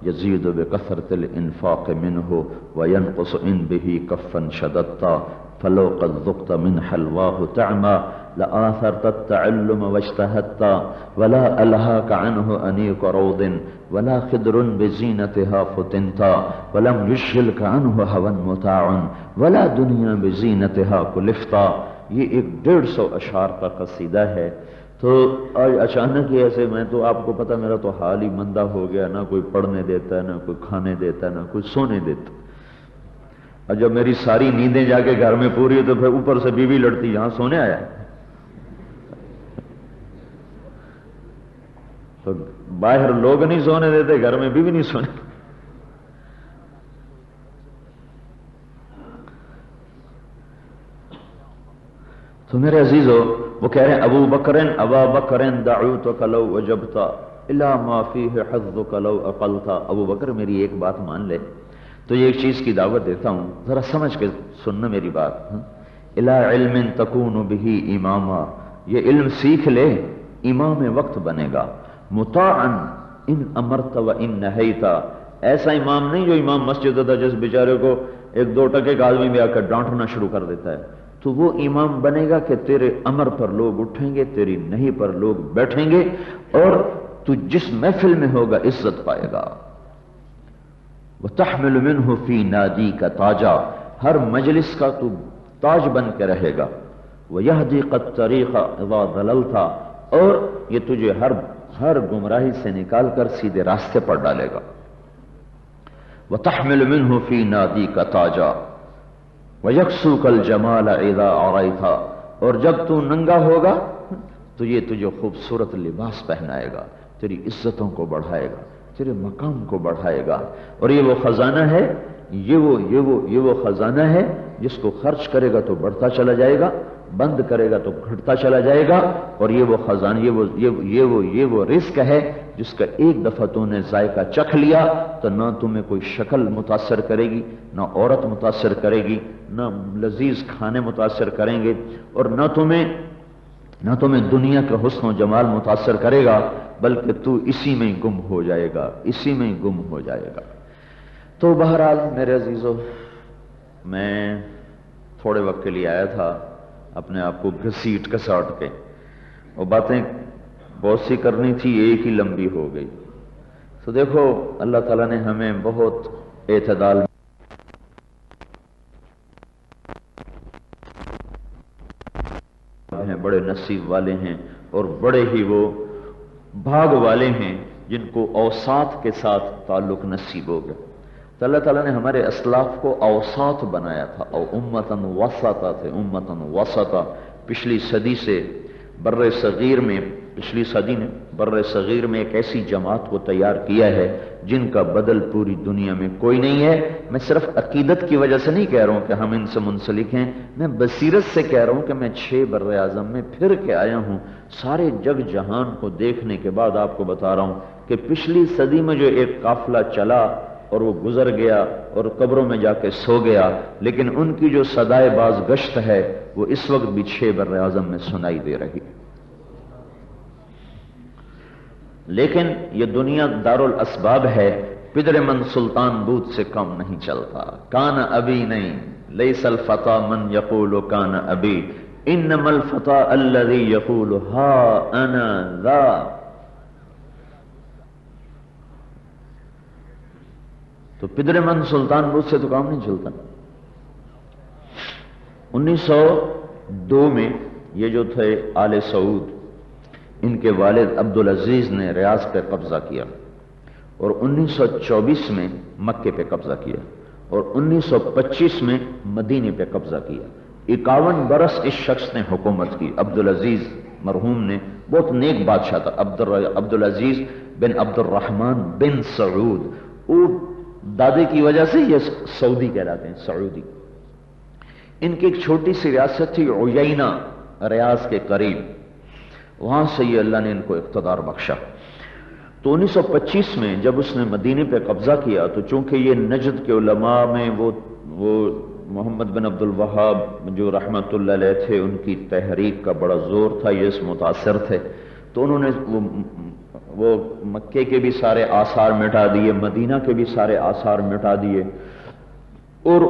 يزيد بكثرة الانفاق منه وينقص ان به كفا شددت فلو قد ذقت من حلواه تعمى لآثرت التعلم واجتهدت ولا ألهاك عنه أنيق روض ولا خدر بزينتها فتنت ولم يشغلك عنه هوى متاع ولا دنيا بزينتها كلفت۔ یہ ایک 150 اشعار کا قصیدہ ہے۔ تو آج اچانک ہی ایسے، میں تو آپ کو پتہ میرا تو حال ہی مندہ ہو گیا، نہ کوئی پڑھنے دیتا ہے، نہ کوئی کھانے دیتا ہے، نہ کوئی سونے دیتا۔ اور جب میری ساری نیندیں جا کے گھر میں پوری ہے تو پھر اوپر سے بیوی لڑتی یہاں سونے آیا ہے۔ تو باہر لوگ نہیں سونے دیتے، گھر میں بیوی نہیں سونے۔ تو میرے عزیزو، وہ کہہ رہے ہیں ابا بکرن دعوتک لو وجبت الا ما فیہ حظک لو اقلت۔ ابو بکر میری ایک بات مان لے، تو یہ ایک چیز کی دعوت دیتا ہوں، ذرا سمجھ کے سننا میری بات۔ الا علم تکون بہ اماما، یہ علم سیکھ لے، امام وقت بنے گا۔ مطاعا ان امرت و ان نہیت، ایسا امام نہیں جو امام مسجد ہوتا جس بیچارے کو 1-2 ٹکے کا آدمی بھی آ کر ڈانٹنا شروع کر دیتا ہے، تو وہ امام بنے گا کہ تیرے امر پر لوگ اٹھیں گے، تیری نہیں پر لوگ بیٹھیں گے، اور تو جس محفل میں ہوگا عزت پائے گا۔ وَتَحْمِلُ مِنْهُ فِي نَادِيكَ تَاجًا، ہر مجلس کا تو تاج بن کے رہے گا۔ وَيَهْدِيكَ الطَّرِيقَ إِذَا ضَلَلْتَ، اور یہ تجھے ہر گمراہی سے نکال کر سیدھے راستے پر ڈالے گا۔ وَتَحْمِلُ مِنْهُ فِي نَادِيكَ تَاجًا وَيَكْسُوكَ الْجَمَالَ إِذَا عَرَيْتَ، اور جب تو ننگا ہوگا تو یہ تجھے خوبصورت لباس پہنائے گا، تیری عزتوں کو بڑھائے گا، تیرے مقام کو بڑھائے گا۔ اور یہ وہ خزانہ ہے، یہ وہ خزانہ ہے جس کو خرچ کرے گا تو بڑھتا چلا جائے گا، بند کرے گا تو گھٹتا چلا جائے گا۔ اور یہ وہ خزانہ، یہ وہ رزق ہے جس کا ایک دفعہ تو نے ذائقہ چکھ لیا تو نہ تمہیں کوئی شکل متاثر کرے گی، نہ عورت متاثر کرے گی، نہ لذیذ کھانے متاثر کریں گے، اور نہ تمہیں دنیا کا حسن و جمال متاثر کرے گا، بلکہ تو اسی میں گم ہو جائے گا، اسی میں گم ہو جائے گا۔ تو بہرحال میرے عزیزو، میں تھوڑے وقت کے لیے آیا تھا، اپنے آپ کو گھسیٹ کساٹ کے، اور باتیں بہت سی کرنی تھی، ایک ہی لمبی ہو گئی۔ تو دیکھو اللہ تعالیٰ نے ہمیں بہت اعتدال ہیں، بڑے نصیب والے ہیں، اور بڑے ہی وہ بھاگ والے ہیں جن کو اوساط کے ساتھ تعلق نصیب ہو گیا۔ تو اللہ تعالیٰ نے ہمارے اسلاف کو اوساط بنایا تھا، اور امتن وسطا تھے، امتن وسطا۔ پچھلی صدی سے بر صغیر میں، پچھلی صدی نے بر صغیر میں ایک ایسی جماعت کو تیار کیا ہے جن کا بدل پوری دنیا میں کوئی نہیں ہے۔ میں صرف عقیدت کی وجہ سے نہیں کہہ رہا ہوں کہ ہم ان سے منسلک ہیں، میں بصیرت سے کہہ رہا ہوں کہ میں 6 بر اعظم میں پھر کے آیا ہوں، سارے جگ جہان کو دیکھنے کے بعد آپ کو بتا رہا ہوں کہ پچھلی صدی میں جو ایک قافلہ چلا اور وہ گزر گیا اور قبروں میں جا کے سو گیا، لیکن ان کی جو صدائے باز گشت ہے وہ اس وقت بھی 6 بر اعظم میں سنائی دے رہی ہے۔ لیکن یہ دنیا دارالاسباب ہے، پدر من سلطان بود سے کم نہیں چلتا۔ کان ابی نہیں، لیس الفتى من یقول کان ابی، انما الفتى الذي یقول ہا انا ذا۔ تو پدر من سلطان بود سے تو کام نہیں چلتا۔ 1902 میں یہ جو تھے آل سعود، ان کے والد عبدالعزیز نے ریاض پہ قبضہ کیا، اور 1924 میں مکے پہ قبضہ کیا، اور 1925 میں مدینے پہ قبضہ کیا۔ 51 برس اس شخص نے حکومت کی، عبدالعزیز مرحوم نے، بہت نیک بادشاہ تھا، عبدالعزیز بن عبد الرحمن بن سعود، وہ دادے کی وجہ سے یہ سعودی کہلاتے ہیں، سعودی۔ ان کی ایک چھوٹی سی ریاست تھی عیینہ، ریاض کے قریب، وہاں سے یہ اللہ نے ان کو اقتدار بخشا۔ تو 1925 میں جب اس نے مدینے پہ قبضہ کیا، تو چونکہ یہ نجد کے علماء میں وہ محمد بن عبد الوہاب جو رحمت اللہ علیہ تھے، ان کی تحریک کا بڑا زور تھا، یہ اس متاثر تھے، تو انہوں نے وہ مکے کے بھی سارے آثار مٹا دیے، مدینہ کے بھی سارے آثار مٹا دیے، اور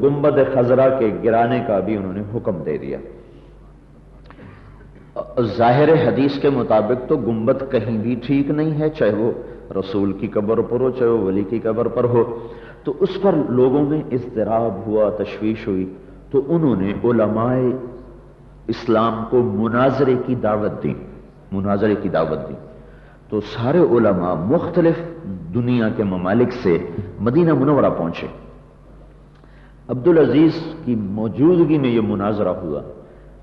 گنبد خضرا کے گرانے کا بھی انہوں نے حکم دے دیا۔ ظاہر حدیث کے مطابق تو گنبد کہیں بھی ٹھیک نہیں ہے، چاہے وہ رسول کی قبر پر ہو، چاہے وہ ولی کی قبر پر ہو، تو اس پر لوگوں میں اضطراب ہوا، تشویش ہوئی، تو انہوں نے علماء اسلام کو مناظرے کی دعوت دی، مناظرے کی دعوت دی۔ تو سارے علماء مختلف دنیا کے ممالک سے مدینہ منورہ پہنچے۔ عبدالعزیز کی موجودگی میں یہ مناظرہ ہوا،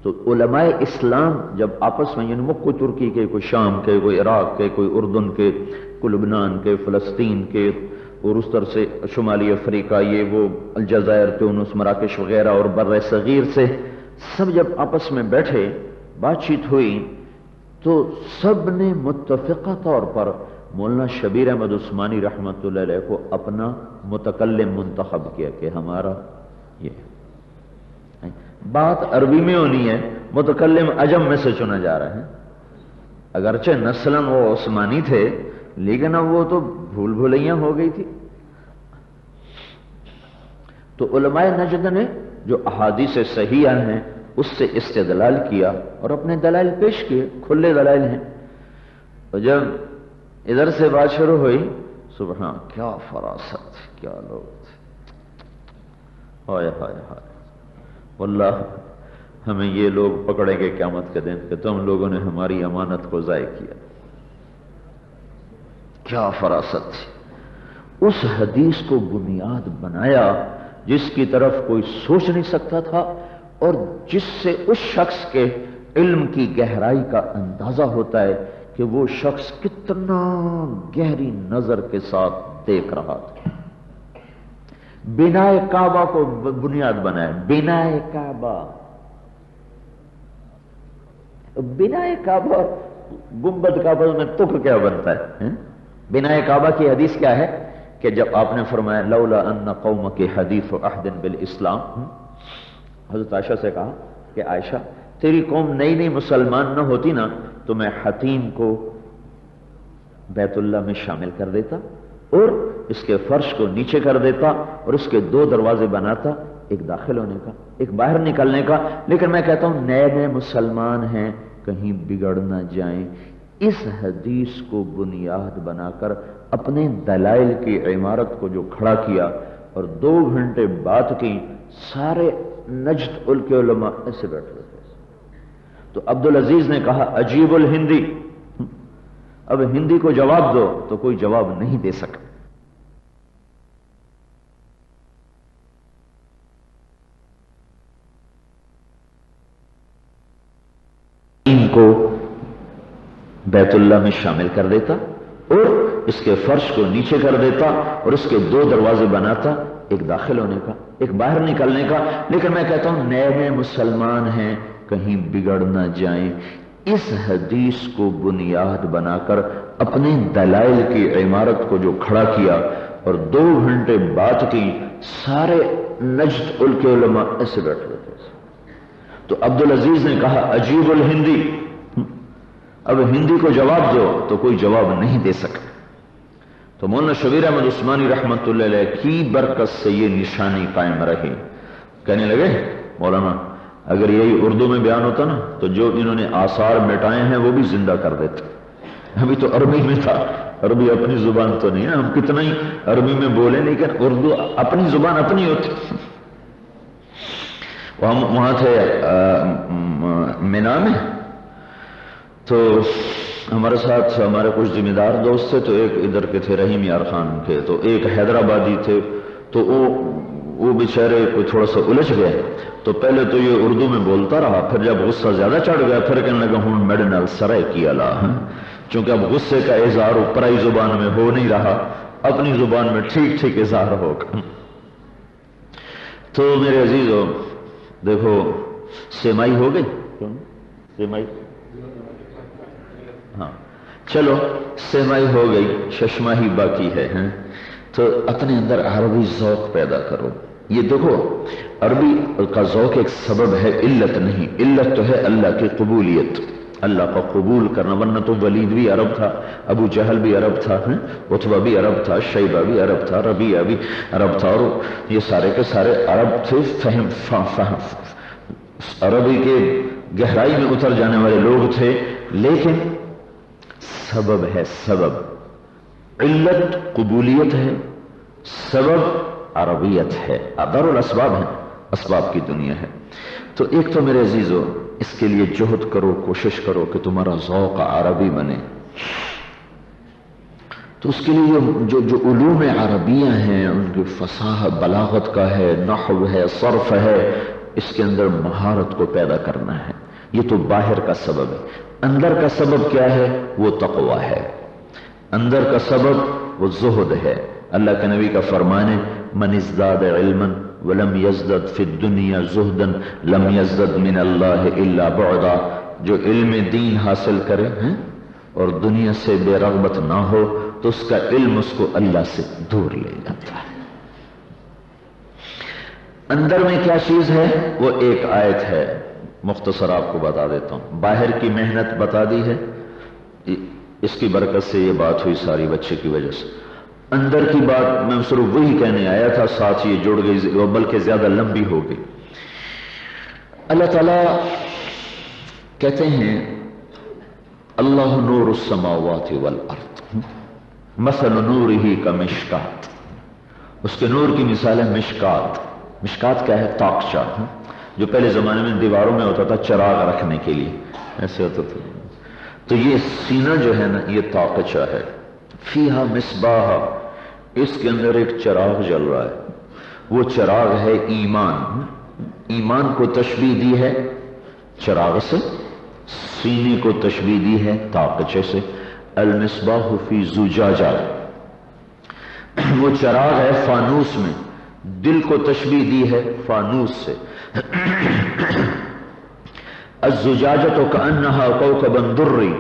تو علماء اسلام جب آپس میں، یعنی کوئی ترکی کے، کوئی شام کے، کوئی عراق کے، کوئی اردن کے، کوئی لبنان کے، فلسطین کے، اور اس طرح سے شمالی افریقہ، یہ وہ الجزائر، تونس، مراکش وغیرہ، اور بر صغیر سے سب جب آپس میں بیٹھے، بات چیت ہوئی، تو سب نے متفقہ طور پر مولانا شبیر احمد عثمانی رحمۃ اللہ علیہ کو اپنا متکلم منتخب کیا کہ ہمارا یہ بات عربی میں ہونی ہے، متکلم عجم میں سے چنا جا رہا ہے۔ اگرچہ نسلاً وہ عثمانی تھے، لیکن اب وہ تو بھول بھلیاں ہو گئی تھی۔ تو علماء نجد نے جو احادیث صحیحہ ہیں اس سے استدلال کیا اور اپنے دلائل پیش کیے، کھلے دلائل ہیں۔ اور جب ادھر سے بات شروع ہوئی، سبحان، کیا فراست، کیا لوگ تھے، ہائے ہائے ہائے، واللہ ہمیں یہ لوگ پکڑیں گے قیامت کے دن کہ تم لوگوں نے ہماری امانت کو ضائع کیا۔ کیا فراست تھی، اس حدیث کو بنیاد بنایا جس کی طرف کوئی سوچ نہیں سکتا تھا، اور جس سے اس شخص کے علم کی گہرائی کا اندازہ ہوتا ہے کہ وہ شخص کتنا گہری نظر کے ساتھ دیکھ رہا تھا۔ بنائے کعبہ کو بنیاد بنایا، بنائے کعبہ، بنائے کعبہ، گنبد کعبہ میں تک کیا بنتا ہے؟ بنائے کعبہ کی حدیث کیا ہے کہ جب آپ نے فرمایا لولا ان قومک حدیث عہد بالاسلام، حضرت عائشہ سے کہا کہ عائشہ تیری قوم نئی نئی مسلمان نہ ہوتی نا تو میں حتیم کو بیت اللہ میں شامل کر دیتا اور اس کے فرش کو نیچے کر دیتا اور اس کے 2 دروازے بناتا، ایک داخل ہونے کا، ایک باہر نکلنے کا، لیکن میں کہتا ہوں نئے نئے مسلمان ہیں، کہیں بگڑ نہ جائیں۔ اس حدیث کو بنیاد بنا کر اپنے دلائل کی عمارت کو جو کھڑا کیا اور 2 گھنٹے بات کی، سارے نجد کے علماء ایسے بیٹھ رہے تھے۔ تو عبدالعزیز نے کہا عجیب الہندی، اب ہندی کو جواب دو، تو کوئی جواب نہیں دے سکا۔ ان کو بیت اللہ میں شامل کر دیتا اور اس کے فرش کو نیچے کر دیتا اور اس کے 2 دروازے بناتا، ایک داخل ہونے کا، ایک باہر نکلنے کا، لیکن میں کہتا ہوں نئے نئے مسلمان ہیں، کہیں بگڑ نہ جائیں۔ اس حدیث کو بنیاد بنا کر اپنے دلائل کی عمارت کو جو کھڑا کیا اور 2 گھنٹے بات کی، سارے نجد کے علماء ایسے بیٹھ رہے تھے. تو عبدالعزیز نے کہا عجیب الہندی، اب ہندی کو جواب دو تو کوئی جواب نہیں دے سکا. تو مولانا شبیر احمد عثمانی رحمت اللہ علیہ کی برکت سے یہ نشانی قائم رہی. کہنے لگے مولانا اگر یہی اردو میں بیان ہوتا نا تو جو انہوں نے آثار مٹائے ہیں وہ بھی زندہ کر دیتے. ابھی تو عربی میں تھا، عربی اپنی زبان تو نہیں ہے، ہم کتنا ہی عربی میں بولیں لیکن اردو اپنی زبان اپنی ہوتی. وہاں تھے مینا میں، تو ہمارے ساتھ ہمارے کچھ ذمہ دار دوست تھے. تو ایک ادھر کے تھے رحیم یار خان کے، تو ایک حیدرآبادی تھے. تو وہ بیچارے کوئی تھوڑا سا الجھ گئے. تو پہلے تو یہ اردو میں بولتا رہا، پھر جب غصہ زیادہ چڑھ گیا پھر کہنے لگا ہوں میڈنل سرائے کی اللہ، چونکہ اب غصے کا اظہار اوپرائی زبان میں ہو نہیں رہا، اپنی زبان میں ٹھیک ٹھیک اظہار ہوگا. تو میرے عزیزو دیکھو سیمائی ہو گئی، سیمائی ہاں چلو سیمائی ہو گئی، ششما ہی باقی ہے. تو اپنے اندر عربی ذوق پیدا کرو. یہ دیکھو عربی کا ذوق ایک سبب ہے، علت نہیں. علت تو ہے اللہ کی قبولیت، اللہ کا قبول کرنا. ورنہ تو ولید بھی عرب تھا، ابو جہل بھی عرب تھا، عتبہ بھی عرب تھا، شیبہ بھی عرب تھا، ربیعہ بھی عرب تھا، اور یہ سارے کے سارے عرب تھے. عربی کے گہرائی میں اتر جانے والے لوگ تھے. لیکن سبب ہے، سبب علت قبولیت ہے، سبب عربیت ہے. دارالاسباب ہے، اسباب کی دنیا ہے. تو ایک تو میرے عزیزو اس کے لیے جہد کرو، کوشش کرو کہ تمہارا ذوق عربی بنے. تو اس کے لیے جو علوم عربیہ ہیں ان کی فصاحت بلاغت کا ہے، نحو ہے، صرف ہے، اس کے اندر مہارت کو پیدا کرنا ہے. یہ تو باہر کا سبب ہے. اندر کا سبب کیا ہے؟ وہ تقوی ہے. اندر کا سبب وہ زہد ہے. اللہ کے نبی کا فرمان ہے من ازداد علما ولم یزدد فی الدنیا زہدا لم یزدد من اللہ الا بعدا. جو علم دین حاصل کرے اور دنیا سے بے رغبت نہ ہو تو اس کا علم اس کو اللہ سے دور لے جاتا ہے. اندر میں کیا چیز ہے؟ وہ ایک آیت ہے، مختصر آپ کو بتا دیتا ہوں. باہر کی محنت بتا دی ہے، اس کی برکت سے یہ بات ہوئی ساری بچے کی وجہ سے. اندر کی بات میں صرف وہی کہنے آیا تھا، ساتھ یہ جڑ گئی بلکہ زیادہ لمبی ہو گئی. اللہ تعالیٰ کہتے ہیں اللہ نور السماوات والارض مثل نورہ کمشکات. اس کے نور کی مثال ہے مشکات. مشکات کیا ہے؟ طاقچہ، جو پہلے زمانے میں دیواروں میں ہوتا تھا چراغ رکھنے کے لیے، ایسے ہوتا تھا. تو یہ سینہ جو ہے نا یہ طاقچہ ہے. فیہا مصباح، اس کے اندر ایک چراغ جل رہا ہے. وہ چراغ ہے ایمان. ایمان کو تشبیہ دی ہے چراغ سے، سینے کو تشبیہ دی ہے طاقچے سے. المصباح فی زجاجہ، وہ چراغ ہے فانوس میں. دل کو تشبیہ دی ہے فانوس سے. الزجاجۃ کأنہا کوکب دری،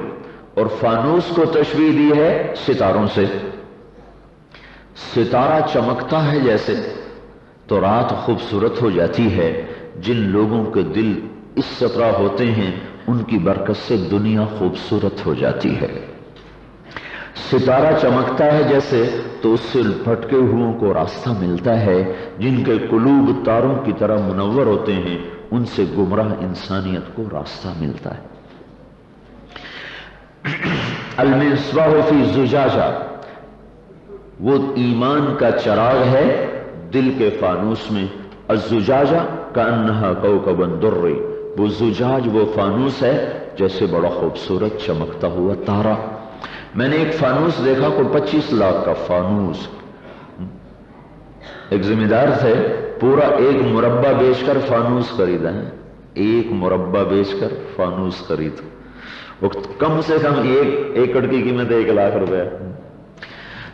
اور فانوس کو تشبیہ دی ہے ستاروں سے. ستارہ چمکتا ہے جیسے تو رات خوبصورت ہو جاتی ہے. جن لوگوں کے دل اس طرح ہوتے ہیں ان کی برکت سے دنیا خوبصورت ہو جاتی ہے. ستارہ چمکتا ہے جیسے تو اس سے بھٹکے ہوئوں کو راستہ ملتا ہے. جن کے قلوب تاروں کی طرح منور ہوتے ہیں ان سے گمراہ انسانیت کو راستہ ملتا ہے. المصباح فی زجاجہ، وہ ایمان کا چراغ ہے دل کے فانوس میں. الزجاجہ کأنہا کوکب دری، وہ زجاج وہ فانوس ہے جیسے بڑا خوبصورت چمکتا ہوا تارا. میں نے ایک فانوس دیکھا کوئی 25 لاکھ کا فانوس. ایک ذمہ دار تھے پورا 1 مربع بیچ کر فانوس خریدا ہے. 1 مربع بیچ کر فانوس خرید. وہ کم سے کم 1 ایکڑ کی قیمت 1 لاکھ روپے.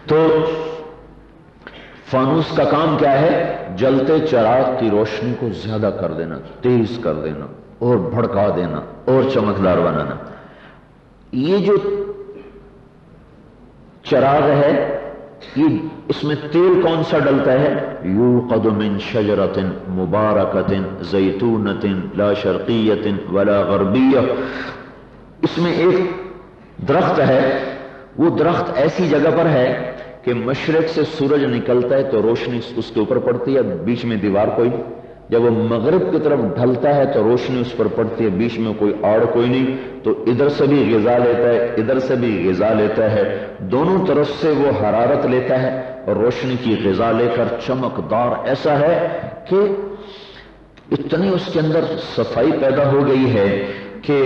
تو فانوس کا کام کیا ہے؟ جلتے چراغ کی روشنی کو زیادہ کر دینا، تیز کر دینا اور بھڑکا دینا اور چمکدار بنانا. یہ جو چراغ ہے، یہ اس میں تیل کون سا ڈلتا ہے؟ یوقد من شجرۃ مبارکۃ زیتونۃ لا شرقیۃ ولا غربیہ، اس میں ایک درخت ہے، وہ درخت ایسی جگہ پر ہے کہ مشرق سے سورج نکلتا ہے تو روشنی اس کے اوپر پڑتی ہے، بیچ میں دیوار کوئی، جب وہ مغرب کی طرف ڈھلتا ہے تو روشنی اس پر پڑتی ہے، بیچ میں کوئی آڑ کوئی نہیں، تو ادھر سے بھی غذا لیتا ہے، ادھر سے بھی غذا لیتا ہے، دونوں طرف سے وہ حرارت لیتا ہے اور روشنی کی غذا لے کر چمکدار ایسا ہے کہ اتنی اس کے اندر صفائی پیدا ہو گئی ہے کہ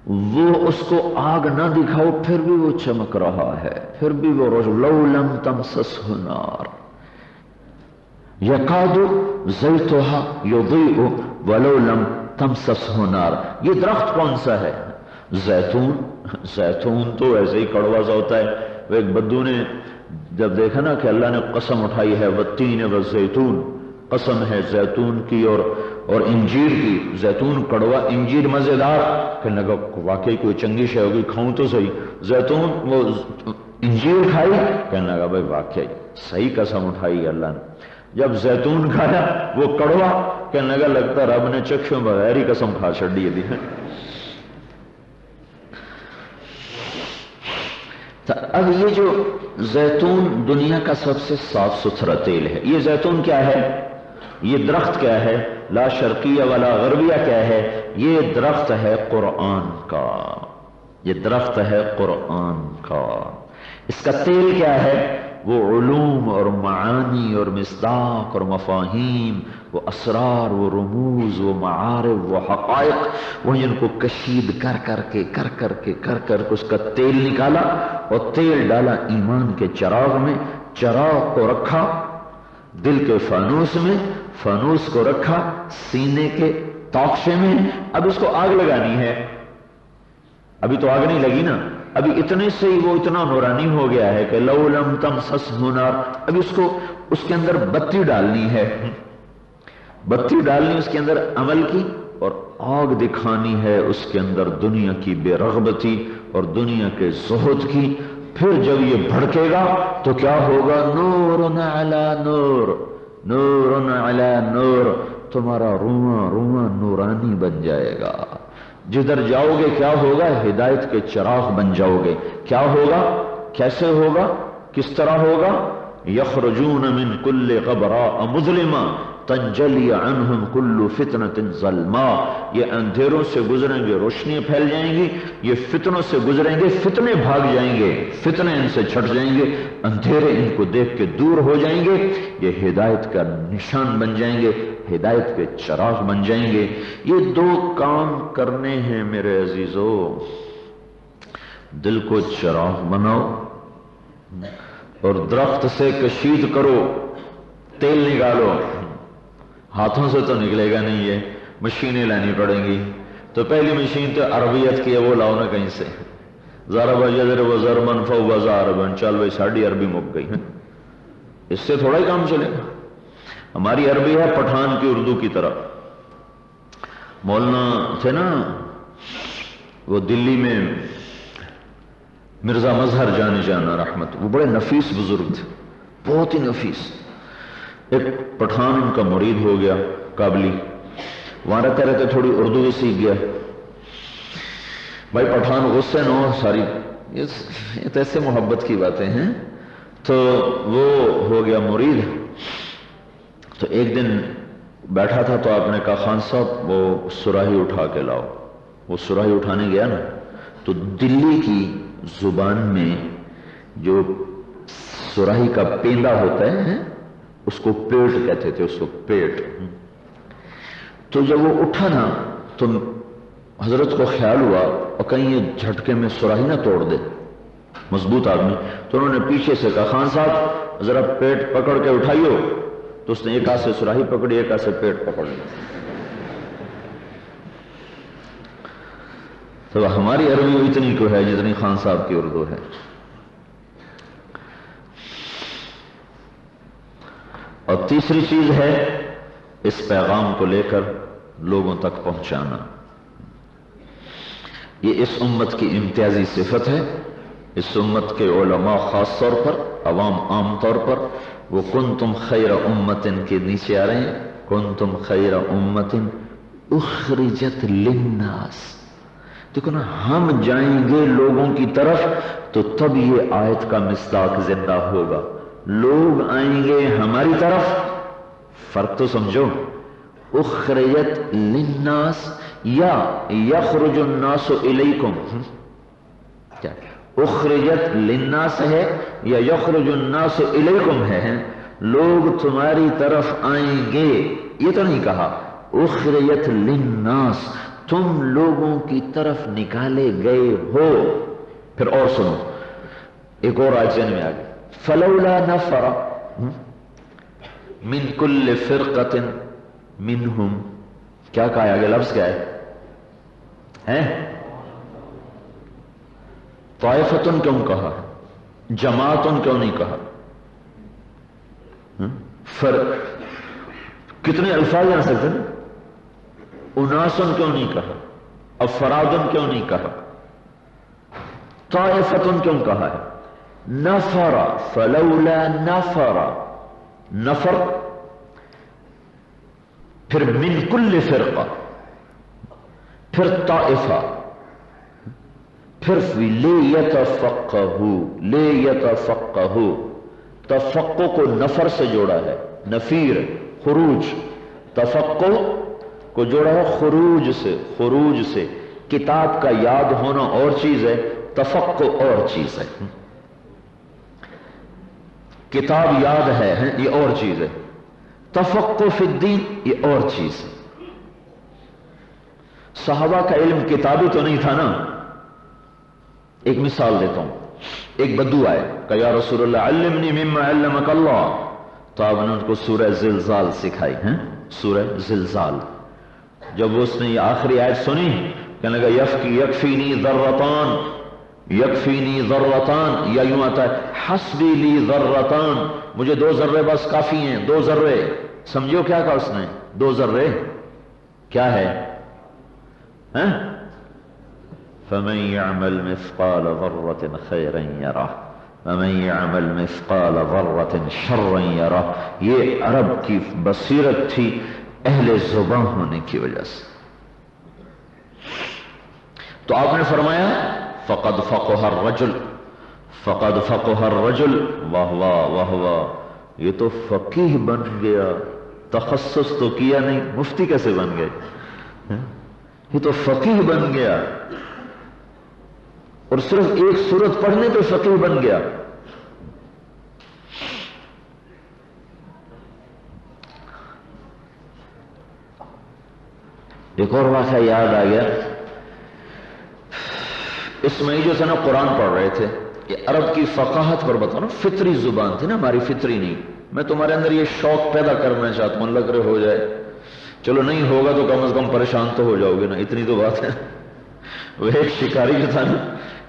وہ اس کو آگ نہ دکھاؤ پھر بھی وہ چمک رہا ہے، پھر بھی وہ لو لم تمسسہ نار یکاد زیتھا یضیء ولو لم تمسسہ نار۔ یہ درخت کون سا ہے؟ زیتون۔ زیتون تو ایسے ہی کڑوا سا ہوتا ہے، وہ ایک بدو نے جب دیکھا نا کہ اللہ نے قسم اٹھائی ہے والتین والزیتون، قسم ہے زیتون کی اور انجیر کی، زیتون کڑوا انجیر مزیدار، کہنے لگا واقعی کوئی چنگی شے ہوگی، کھاؤں تو صحیح۔ زیتون وہ انجیر کھائی، کہنے لگا بھائی واقعی صحیح قسم اٹھائی اللہ نے۔ جب زیتون کھایا وہ کڑوا، کہنے لگا لگتا رب نے چکشوں بغیر ہی قسم کھا چھڑی ابھی۔ اب یہ جو زیتون دنیا کا سب سے صاف ستھرا تیل ہے، یہ زیتون کیا ہے؟ یہ درخت کیا ہے؟ لا شرقیہ ولا غربیہ کیا ہے؟ یہ درخت ہے قرآن کا، یہ درخت ہے قرآن کا۔ اس کا تیل کیا ہے؟ وہ علوم اور معانی اور مصداق اور مفاہیم، وہ اسرار، وہ رموز، وہ معارف، وہ حقائق، وہ ان کو کشید کر کر کے اس کا تیل نکالا اور تیل ڈالا ایمان کے چراغ میں، چراغ کو رکھا دل کے فانوس میں، فانوس کو رکھا سینے کے طاقشے میں۔ اب اس کو آگ لگانی ہے، ابھی تو آگ نہیں لگی نا، ابھی اتنے سے ہی وہ اتنا نورانی ہو گیا ہے کہ لو لم تمسسہ نار۔ ابھی اس کے اندر بتی ڈالنی ہے، بتی ڈالنی اس کے اندر عمل کی، اور آگ دکھانی ہے اس کے اندر دنیا کی بے رغبتی اور دنیا کے زہد کی۔ پھر جب یہ بھڑکے گا تو کیا ہوگا؟ نور علی نور، نور علی نور، تمہارا رواں رواں نورانی بن جائے گا۔ جدھر جاؤ گے کیا ہوگا؟ ہدایت کے چراغ بن جاؤ گے۔ کیا ہوگا؟ کیسے ہوگا؟ کس طرح ہوگا؟ یخرجون من کل غبراء مظلما تنجلی عنہم کل فتنۃ ظلما۔ یہ اندھیروں سے گزریں گے روشنیاں پھیل جائیں گی، یہ فتنوں سے گزریں گے فتنے بھاگ جائیں گے، فتنے ان سے چھٹ جائیں گے، اندھیرے ان کو دیکھ کے دور ہو جائیں گے، یہ ہدایت کا نشان بن جائیں گے، ہدایت کے چراغ بن جائیں گے۔ یہ دو کام کرنے ہیں میرے عزیزو، دل کو چراغ بناؤ اور درخت سے کشید کرو، تیل نکالو۔ ہاتھوں سے تو نکلے گا نہیں، یہ مشینیں لانی پڑیں گی۔ تو پہلی مشین تو عربیت کی ہے، وہ لاؤ نا کہیں سے، ضرب یضرب ضربا فهو ضارب، چل بھائی ساڑھی عربی مک گئی ہے، اس سے تھوڑا ہی کام چلے گا۔ ہماری عربی ہے پٹھان کی اردو کی طرح۔ مولانا تھے نا وہ دلی میں، مرزا مظہر جانے جانا رحمت، وہ بڑے نفیس بزرگ تھے، بہت ہی نفیس۔ ایک پٹھان ان کا مرید ہو گیا کابلی، وہاں رہتے رہتے تھوڑی اردو بھی سیکھ گیا۔ بھائی پٹھان غصے نہ ہو، ساری یہ تو ایسے محبت کی باتیں ہیں۔ تو وہ ہو گیا مرید۔ تو ایک دن بیٹھا تھا تو آپ نے کہا خان صاحب وہ سراہی اٹھا کے لاؤ۔ وہ سراہی اٹھانے گیا نا تو دلی کی زبان میں جو سراہی کا پیندا ہوتا ہے اس کو پیٹ کہتے تھے، اس کو پیٹ۔ تو جب وہ اٹھا نا تو حضرت کو خیال ہوا اور کہیں یہ جھٹکے میں سراہی نہ توڑ دے، مضبوط آدمی، تو انہوں نے پیچھے سے کہا خان صاحب ذرا پیٹ پکڑ کے اٹھائیو۔ تو اس نے ایک ہاتھ سے سراہی پکڑی، ایک ہاتھ سے پیٹ پکڑ لیا۔ تو ہماری عربی اتنی کو ہے جتنی خان صاحب کی اردو ہے۔ اور تیسری چیز ہے اس پیغام کو لے کر لوگوں تک پہنچانا۔ یہ اس امت کی امتیازی صفت ہے، اس امت کے علماء خاص طور پر، عوام عام طور پر، وہ کنتم خیر امت کے نیچے آ رہے ہیں، کنتم خیر امت اخرجت للناس۔ دیکھو نا، ہم جائیں گے لوگوں کی طرف تو تب یہ آیت کا مصداق زندہ ہوگا، لوگ آئیں گے ہماری طرف، فرق تو سمجھو، اخرجت للناس یا یخرج الناس الیکم، کیا اخرجت للناس ہے یا یخرج الناس الیکم ہے، لوگ تمہاری طرف آئیں گے، یہ تو نہیں کہا اخرجت للناس، تم لوگوں کی طرف نکالے گئے ہو۔ پھر اور سنو، ایک اور آیت ذہن میں آ گئی، فلولا نفر من کل فرقۃ منہم، کیا کہا آگے لفظ کیا ہے؟ طائفتن کیوں کہا، جماعتن کیوں نہیں کہا؟ کتنے الفاظ آ سکتے ہیں، اناسن کیوں نہیں کہا، افرادن کیوں نہیں کہا، طائفتن کیوں کہا ہے؟ نفر، فلولا نفر، نفر، پھر من کل فرقہ، پھر طائفہ، پھر لیتفقہوا، لیتفقہوا، تفقہ کو نفر سے جوڑا ہے، نفیر خروج، تفقہ کو جوڑا ہے خروج سے، خروج سے، کتاب کا یاد ہونا اور چیز ہے، تفقہ اور چیز ہے، کتاب یاد ہے یہ اور چیز ہے، تفقہ فی الدین یہ اور چیز ہے۔ صحابہ کا علم کتابی تو نہیں تھا نا۔ ایک مثال دیتا ہوں، ایک بدو آئے کہ یا رسول اللہ علمنی مما علمک اللہ، تو آپ نے ان کو سورہ زلزال سکھائی ہیں، سورہ زلزال۔ جب اس نے یہ آخری آیت سنی، کہنے لگا یکفینی ذرتان، یکفینی ذرتان، یا یوں آتا ہے حسبی لی ذرتان، مجھے 2 ذرے بس کافی ہیں، 2 ذرے۔ سمجھو کیا کہا اس نے؟ 2 ذرے کیا ہے؟ فمن يعمل مثقال ذرة خيرا يره ومن يعمل مثقال ذرة شرا يره۔ یہ عرب کی بصیرت تھی اہل زبان ہونے کی وجہ سے۔ تو آپ نے فرمایا فقد فقہ الرجل، فقد فقہ الرجل، واہ واہ واہ واہ، یہ تو فقیہ بن گیا، تخصص تو کیا نہیں، مفتی کیسے بن گئے؟ یہ تو فقیہ بن گیا، اور صرف ایک سورت پڑھنے پہ فقیہ بن گیا۔ ایک اور واقعہ یاد آ گیا، اسماعیل جو سے نا قرآن پڑھ رہے تھے، یہ عرب کی فقاہت پر بتاؤ نا، فطری زبان تھی نا ہماری، فطری نہیں۔ میں تمہارے اندر یہ شوق پیدا کرنا چاہتا ہوں، لگ رہے ہو جائے، چلو نہیں ہوگا تو کم از کم پریشان تو ہو جاؤ گے نا، اتنی تو بات ہے۔ وہ ایک شکاری جو تھا نا،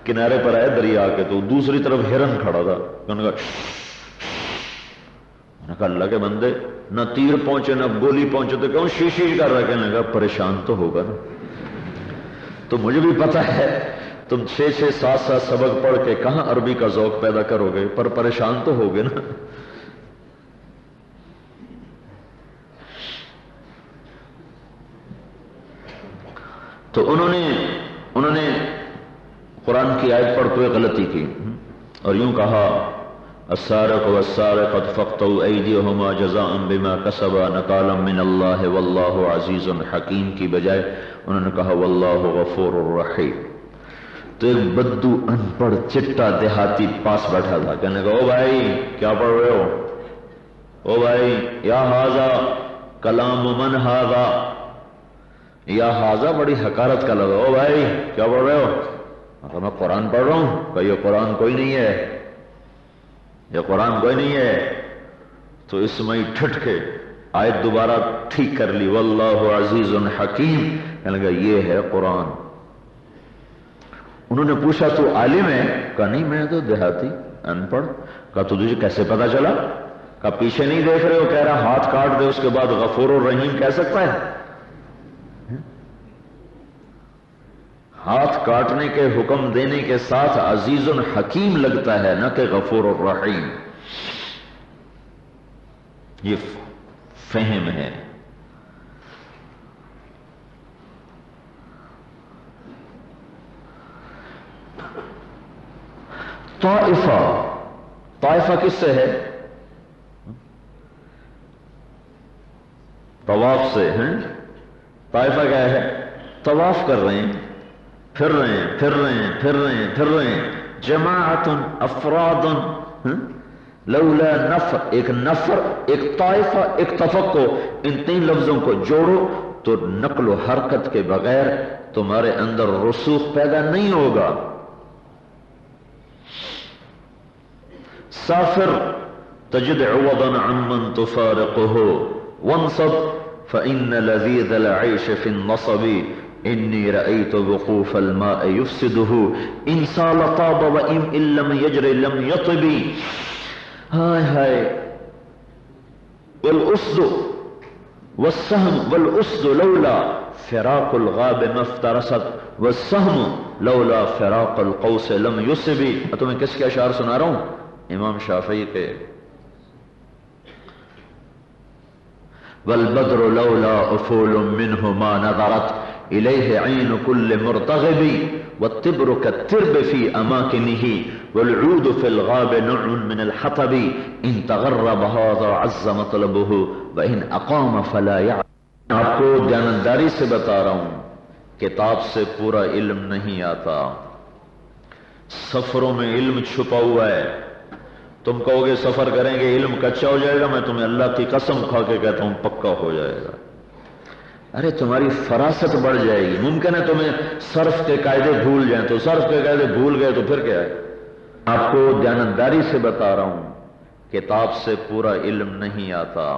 کنارے پر آئے دریا کے، تو دوسری طرف ہرن کھڑا تھا، انہوں نے کہا اللہ کے بندے، نہ تیر پہنچے نہ گولی پہنچے تو کیوں شیشی کر رہا؟ کہنے لگا پریشان تو ہوگا نا۔ تو مجھے بھی پتا ہے تم 6 7 سبق پڑھ کے کہاں عربی کا ذوق پیدا کرو گے، پر پریشان تو ہوگے نا۔ تو انہوں نے قرآن کی آیت پڑھ کوئی غلطی کی اور یوں کہا السارق والسارقة فاقطعوا أيديهما جزاء بما كسبا نکالا من اللہ واللہ عزیز حکیم کی بجائے انہوں نے کہا واللہ غفور الرحیم۔ تو ایک بدو ان پڑھ چٹا دیہاتی پاس بیٹھا تھا، کہنے لگا او بھائی کیا پڑھ رہے ہو؟ او بھائی یا ہاذا کلام من ہاذا، یا ہاذا بڑی حقارت کا لگا، او بھائی کیا پڑھ رہے ہو؟ میں قرآن پڑھ رہا ہوں۔ کہ یہ قرآن کوئی نہیں ہے، یہ قرآن کوئی نہیں ہے۔ تو اسماعیل ٹھٹ کے آیت دوبارہ ٹھیک کر لی، واللہ عزیز حکیم، کہنے لگا یہ ہے قرآن۔ انہوں نے پوچھا تو عالم ہے؟ کہا نہیں میں تو دیہاتی ان پڑھ۔ کہا تو تجھے کیسے پتا چلا؟ کہا پیچھے نہیں دیکھ رہے ہو؟ کہہ رہا ہاتھ کاٹ دے اس کے بعد غفور الرحیم کہہ سکتا ہے؟ ہاتھ کاٹنے کے حکم دینے کے ساتھ عزیز حکیم لگتا ہے، نہ کہ غفور الرحیم. یہ فہم ہے. طائفہ کس سے ہے؟ طواف سے ہیں. طائفہ کیا ہے؟ طواف کر رہے ہیں، پھر رہے ہیں پھر رہے ہیں پھر رہے ہیں پھر رہے ہیں. جماعت افراد لولا نفر، ایک نفر، ایک طائفہ، ایک تفقہ، ان تین لفظوں کو جوڑو تو نقل و حرکت کے بغیر تمہارے اندر رسوخ پیدا نہیں ہوگا. سافر تجد عوضا عمن تفارقه وانصب فإن لذيذ العيش في النصب إني رأيت وقوف الماء يفسده إن سال طاب وإن لم يجر لم يطب. ہائے ہائے. والأسد والسهم والأسد لولا فراق الغاب ما افترست والسهم لولا فراق القوس لم يصب. تمہیں کس کے اشعار سنا رہا ہوں؟ امام شافعی کے. والبدر لولا افول منه ما نظرت إليه عين كل مرتغب والتبر كالترب في أماكنه والعود في الغاب نوع من الحطب إن تغرب هذا عز مطلبه وإن أقام فلا يعلم. آپ کو دیانتداری سے بتا رہا ہوں، کتاب سے پورا علم نہیں آتا، سفروں میں علم چھپا ہوا ہے. تم کہو گے سفر کریں گے علم کچا ہو جائے گا، میں تمہیں اللہ کی قسم کھا کے کہتا ہوں پکا ہو جائے گا. ارے تمہاری فراست بڑھ جائے گی. ممکن ہے تمہیں صرف کے قاعدے بھول جائیں، تو صرف کے قاعدے بھول گئے تو پھر کیا ہے؟ آپ کو دیانتداری سے بتا رہا ہوں، کتاب سے پورا علم نہیں آتا،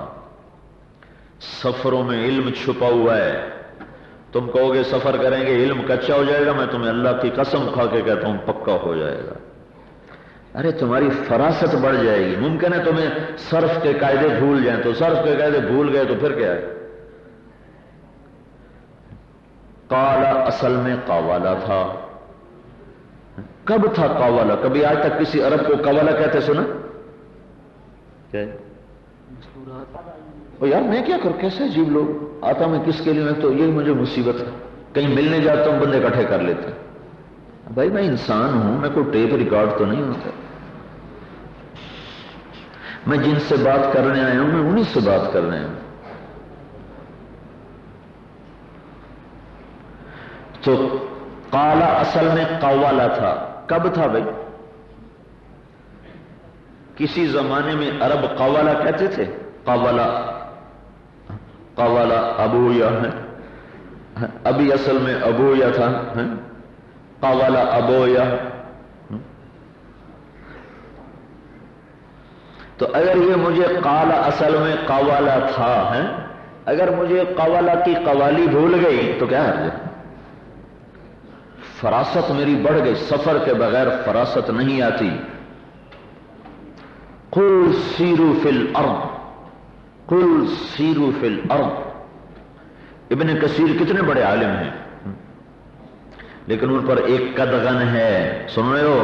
سفروں میں علم چھپا ہوا ہے. تم کہو گے سفر کریں گے علم کچا ہو جائے گا، میں تمہیں اللہ کی قسم کھا کے کہتا ہوں پکا ہو جائے گا. ارے تمہاری فراست بڑھ جائے گی. ممکن ہے تمہیں صرف کے قاعدے بھول جائیں، تو صرف کے قاعدے بھول گئے تو پھر کیا ہے؟ قالا اصل میں قوالا تھا. کب تھا قوالا؟ کبھی آج تک کسی عرب کو قوالا کہتے سنا؟ کیا یار میں کیا کروں، کیسے عجیب لوگ. آتا میں کس کے لیے؟ میں تو یہی مجھے مصیبت ہے، کہیں ملنے جاتا ہوں بندے اکٹھے کر لیتے ہیں. بھائی میں انسان ہوں، میں کوئی ٹیپ ریکارڈ تو نہیں ہوتا. میں جن سے بات کرنے آیا ہوں میں انہی سے بات کر رہے ہوں. تو قالا اصل میں قوالا تھا. کب تھا بھائی؟ کسی زمانے میں عرب قوالا کہتے تھے. قوالا قوالا ابویا ہے، ابھی اصل میں ابویا تھا. قوالا ابویا. تو اگر یہ مجھے قالا اصل میں قوالا تھا ہے، اگر مجھے قوالا کی قوالی بھول گئی تو کیا حرج ہے؟ فراست میری بڑھ گئی. سفر کے بغیر فراست نہیں آتی. قل سیروا فی الارض، قل سیروا فی الارض. ابن کثیر کتنے بڑے عالم ہیں، لیکن ان پر ایک قدغن ہے. سن رہے ہو؟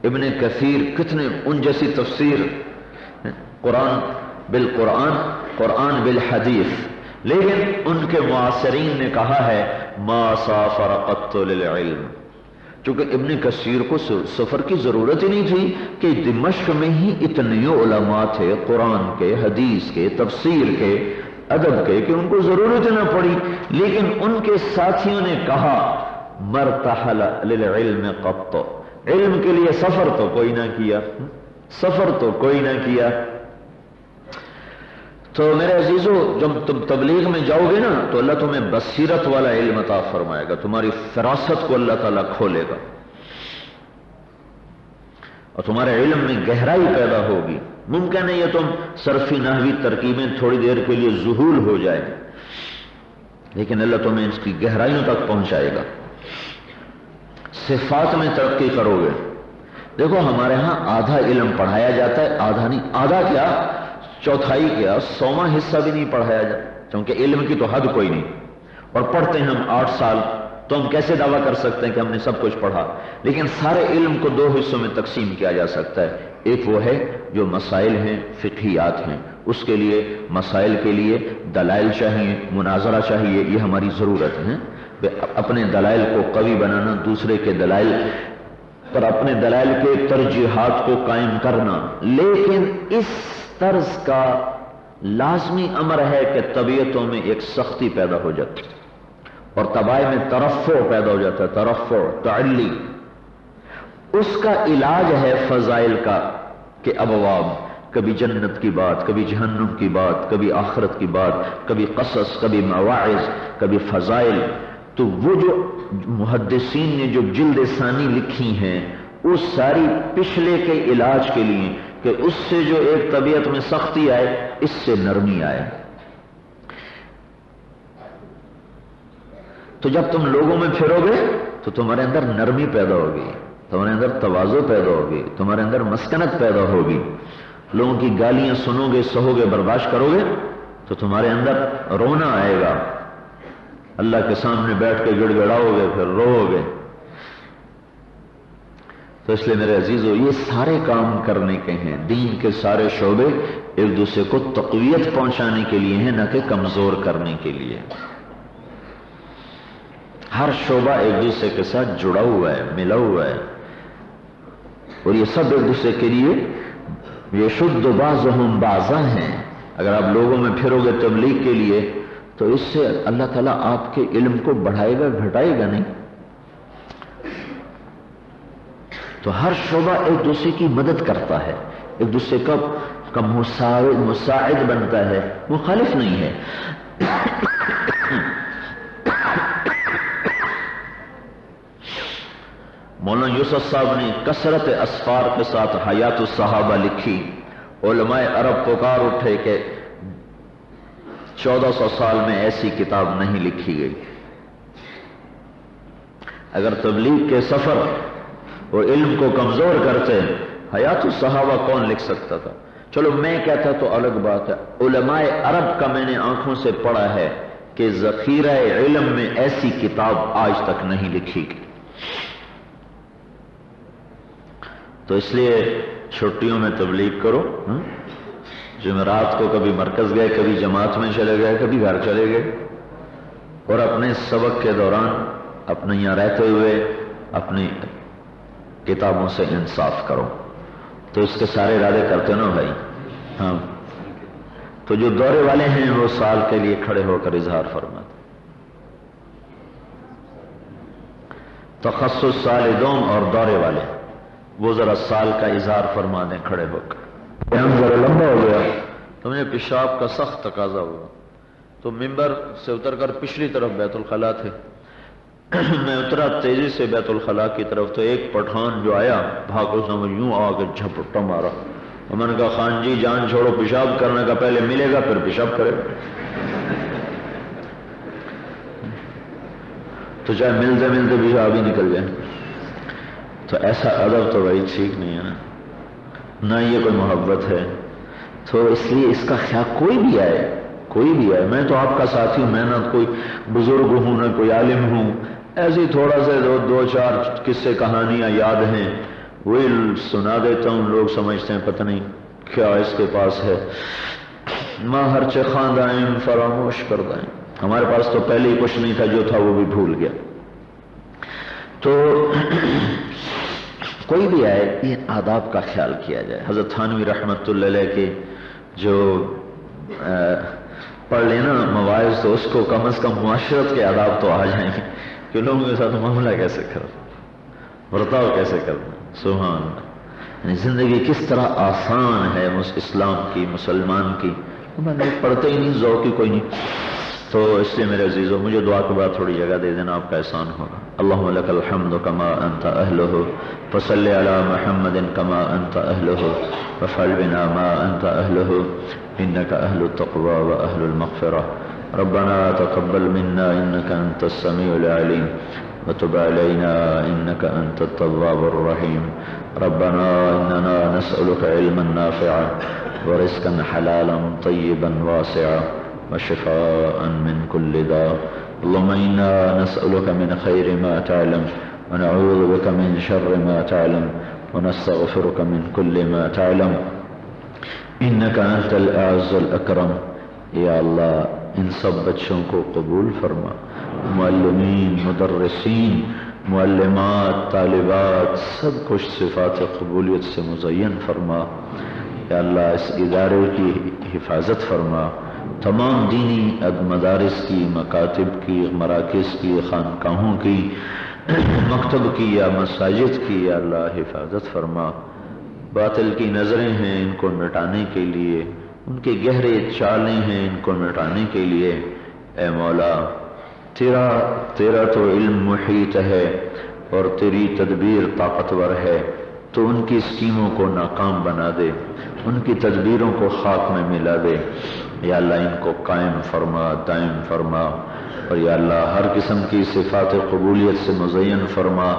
ابن کثیر کتنے، ان جیسی تفسیر، قرآن بالقرآن، قرآن بالحدیث. لیکن ان کے معاصرین نے کہا ہے ما سافر قط للعلم. چونکہ ابن کثیر کو سفر کی ضرورت ہی نہیں تھی کہ دمشق میں ہی اتنے علماء تھے قرآن کے، حدیث کے، تفسیر کے، ادب کے، کہ ان کو ضرورت نہ پڑی. لیکن ان کے ساتھیوں نے کہا مرتحل للعلم قط، علم کے لیے سفر تو کوئی نہ کیا، سفر تو کوئی نہ کیا. تو میرے عزیزو جب تم تبلیغ میں جاؤ گے نا تو اللہ تمہیں بصیرت والا علم عطا فرمائے گا، تمہاری فراست کو اللہ تعالیٰ کھولے گا اور تمہارے علم میں گہرائی پیدا ہوگی. ممکن ہے یہ تم صرفی نحوی ترکیبیں تھوڑی دیر کے لیے ذہول ہو جائے، لیکن اللہ تمہیں اس کی گہرائیوں تک پہنچائے گا. صفات میں ترقی کرو گے. دیکھو ہمارے ہاں آدھا علم پڑھایا جاتا ہے، آدھا نہیں. آدھا کیا، چوتھائی کیا، 100واں حصہ بھی نہیں پڑھایا جاتا، کیونکہ علم کی تو حد کوئی نہیں. اور پڑھتے ہیں ہم 8 سال تو ہم کیسے دعویٰ کر سکتے ہیں کہ ہم نے سب کچھ پڑھا؟ لیکن سارے علم کو دو حصوں میں تقسیم کیا جا سکتا ہے. ایک وہ ہے جو مسائل ہیں، فقہیات ہیں، اس کے لیے مسائل کے لیے دلائل چاہیے، مناظرہ چاہیے، یہ ہماری ضرورت ہے. اپنے دلائل کو قوی بنانا، دوسرے کے دلائل پر اپنے دلائل کے ترجیحات کو قائم کرنا. لیکن اس طرز کا لازمی امر ہے کہ طبیعتوں میں ایک سختی پیدا ہو جاتی ہے اور طبائع میں ترفع پیدا ہو جاتا ہے، ترفع، تعلی. اس کا علاج ہے فضائل کا کہ ابواب، کبھی جنت کی بات، کبھی جہنم کی بات، کبھی آخرت کی بات، کبھی قصص، کبھی مواعظ، کبھی فضائل. تو وہ جو محدثین نے جو جلد ثانی لکھی ہیں وہ ساری پچھلے کے علاج کے لیے کہ اس سے جو ایک طبیعت میں سختی آئے اس سے نرمی آئے. تو جب تم لوگوں میں پھرو گے تو تمہارے اندر نرمی پیدا ہوگی، تمہارے اندر تواضع پیدا ہوگی، تمہارے اندر مسکنت پیدا ہوگی. لوگوں کی گالیاں سنو گے، سہو گے، برداشت کرو گے تو تمہارے اندر رونا آئے گا. اللہ کے سامنے بیٹھ کے گڑ گڑاؤ گے، پھر رو گے. تو اس لیے میرے عزیزو یہ سارے کام کرنے کے ہیں. دین کے سارے شعبے ایک دوسرے کو تقویت پہنچانے کے لیے ہیں، نہ کہ کمزور کرنے کے لیے. ہر شعبہ ایک دوسرے کے ساتھ جڑا ہوا ہے، ملا ہوا ہے، اور یہ سب ایک دوسرے کے لیے یشد بعضهم بعضا ہیں. اگر آپ لوگوں میں پھرو گے تبلیغ کے لیے تو اس سے اللہ تعالیٰ آپ کے علم کو بڑھائے گا، گھٹائے گا نہیں. تو ہر شعبہ ایک دوسرے کی مدد کرتا ہے، ایک دوسرے کا مساعد بنتا ہے، مخالف نہیں ہے. مولانا یوسف صاحب نے کثرت اسفار کے ساتھ حیات الصحابہ لکھی. علماء عرب پکار اٹھے کہ 1400 سال میں ایسی کتاب نہیں لکھی گئی. اگر تبلیغ کے سفر اور علم کو کمزور کرتے حیات الصحابہ کون لکھ سکتا تھا؟ چلو میں کہتا تو الگ بات ہے. علماء عرب کا میں نے آنکھوں سے پڑھا ہے کہ ذخیرہ علم میں ایسی کتاب آج تک نہیں لکھی گئی. تو اس لیے چھٹیوں میں تبلیغ کرو. جمعرات کو کبھی مرکز گئے، کبھی جماعت میں چلے گئے، کبھی گھر چلے گئے، اور اپنے سبق کے دوران اپنے یہاں رہتے ہوئے اپنی کتابوں سے انصاف کرو. تو اس کے سارے ارادے کرتے نا بھائی. ہاں، تو جو دورے والے ہیں وہ سال کے لیے کھڑے ہو کر اظہار فرماتے. تخصص سال دوم اور دورے والے وہ ذرا سال کا اظہار فرما دیں کھڑے ہو کر. ذرا لمبا ہو گیا تو مجھے پیشاب کا سخت تقاضا ہوا، تو ممبر سے اتر کر پچھلی طرف بیت الخلاء تھے. میں اترا تیزی سے بیت الخلاء کی طرف، تو ایک پٹھان جو آیا بھاگو سمجھ یوں آ کے جھپٹا مارا. اور میں نے کہا خان جی جان چھوڑو، پیشاب کرنے کا پہلے ملے گا پھر پیشاب کرے. تو چاہے ملتے ملتے پیشاب ہی نکل جائے. تو ایسا ادب تو بھائی ٹھیک نہیں ہے نا، نہ یہ کوئی محبت ہے. تو اس لیے اس کا خیال کوئی بھی آئے، کوئی بھی آئے، میں تو آپ کا ساتھی ہوں، میں نہ کوئی بزرگ ہوں نہ کوئی عالم ہوں. ایسی تھوڑا سے دو چار قصے کہانیاں یاد ہیں وہی سنا دیتا ہوں. لوگ سمجھتے ہیں پتہ نہیں کیا اس کے پاس ہے. ماں ہر چے خاندائیں فراموش کر دائیں. ہمارے پاس تو پہلے ہی کچھ نہیں تھا، جو تھا وہ بھی بھول گیا. تو کوئی بھی آئے یہ آداب کا خیال کیا جائے. حضرت تھانوی رحمت اللہ علیہ کے جو پڑھ لینا مواعظ تو اس کو کم از کم معاشرت کے آداب تو آ جائیں کہ لوگوں کے ساتھ معاملہ کیسے کرنا، برتاؤ کیسے کرنا. سبحان اللہ، یعنی زندگی کس طرح آسان ہے اسلام کی، مسلمان کی. لوگ پڑھتے ہی نہیں، ذوق ہی کوئی نہیں. تو اس لیے میرے عزیزو مجھے دعا کے بعد تھوڑی جگہ دے دینا، آپ کا احسان ہوگا. اللہم لک الحمد کما انت اہلہ فصلی علی محمد کما انت اہلہ وفعل بنا ما انت اہلہ انک اہل التقوی و اہل المغفرہ. ربنا تقبل منا انک انت السمیع العلیم وتب علینا انک انت التواب الرحیم. ربنا اننا نسألک علما نافعا ورزقا حلالا طیبا واسعا وشفاء من كل داء اللهم إنا نسألك من خير ما تعلم ونعوذ بك من شر ما تعلم ونستغفرك من كل ما تعلم إنك أنت الأعز الأكرم. یا اللہ ان سب بچوں کو قبول فرما، معلمین، مدرسین، معلمات، طالبات، سب کچھ صفات قبولیت سے مزین فرما. یا اللہ اس ادارے کی حفاظت فرما، تمام دینی مدارس کی، مکاتب کی، مراکز کی، خانقاہوں کی، مکتب کی یا مساجد کی یا اللہ حفاظت فرما. باطل کی نظریں ہیں ان کو مٹانے کے لیے، ان کے گہرے چالیں ہیں ان کو مٹانے کے لیے اے مولا تیرا تو علم محیط ہے اور تیری تدبیر طاقتور ہے، تو ان کی اسکیموں کو ناکام بنا دے، ان کی تدبیروں کو خاک میں ملا دے. یا اللہ ان کو قائم فرما، دائم فرما، اور یا اللہ ہر قسم کی صفات قبولیت سے مزین فرما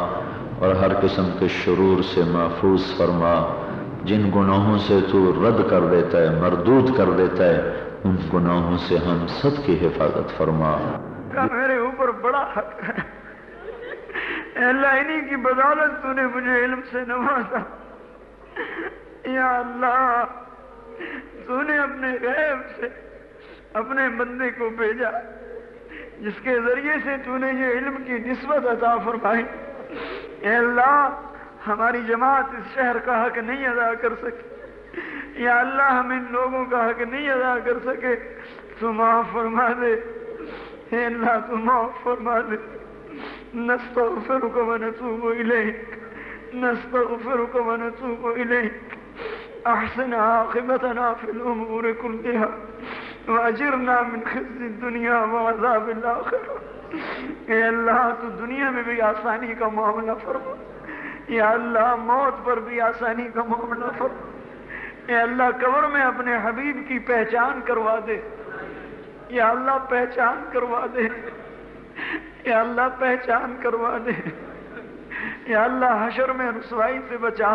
اور ہر قسم کے شرور سے محفوظ فرما. جن گناہوں سے تو رد کر دیتا ہے، مردود کر دیتا ہے، ان گناہوں سے ہم سب کی حفاظت فرما. میرے اوپر بڑا حق ہے اے اللہ، انہی کی بدولت تو نے مجھے علم سے نوازا. یا اللہ تو نے اپنے غیب سے اپنے بندے کو بھیجا جس کے ذریعے سے تو نے یہ علم کی نسبت عطا فرمائی. اے اللہ ہماری جماعت اس شہر کا حق نہیں ادا کر سکی، یا اللہ ہم ان لوگوں کا حق نہیں ادا کر سکے، تو معاف فرما دے. اے اللہ تو معاف فرما دے. نستغفرک ونتوب الیک، نستغفرک ونتوب الیک. احسن عاقبتنا فی الامور کلها واجرنا من خزي الدنیا وعذاب الاخرہ. اے اللہ تو دنیا میں بھی آسانی کا معاملہ فرما، یا اللہ موت پر بھی آسانی کا معاملہ فرما. اے اللہ قبر میں اپنے حبیب کی پہچان کروا دے، یا اللہ پہچان کروا دے، یا اللہ پہچان کروا دے. یا اللہ حشر میں رسوائی سے بچا،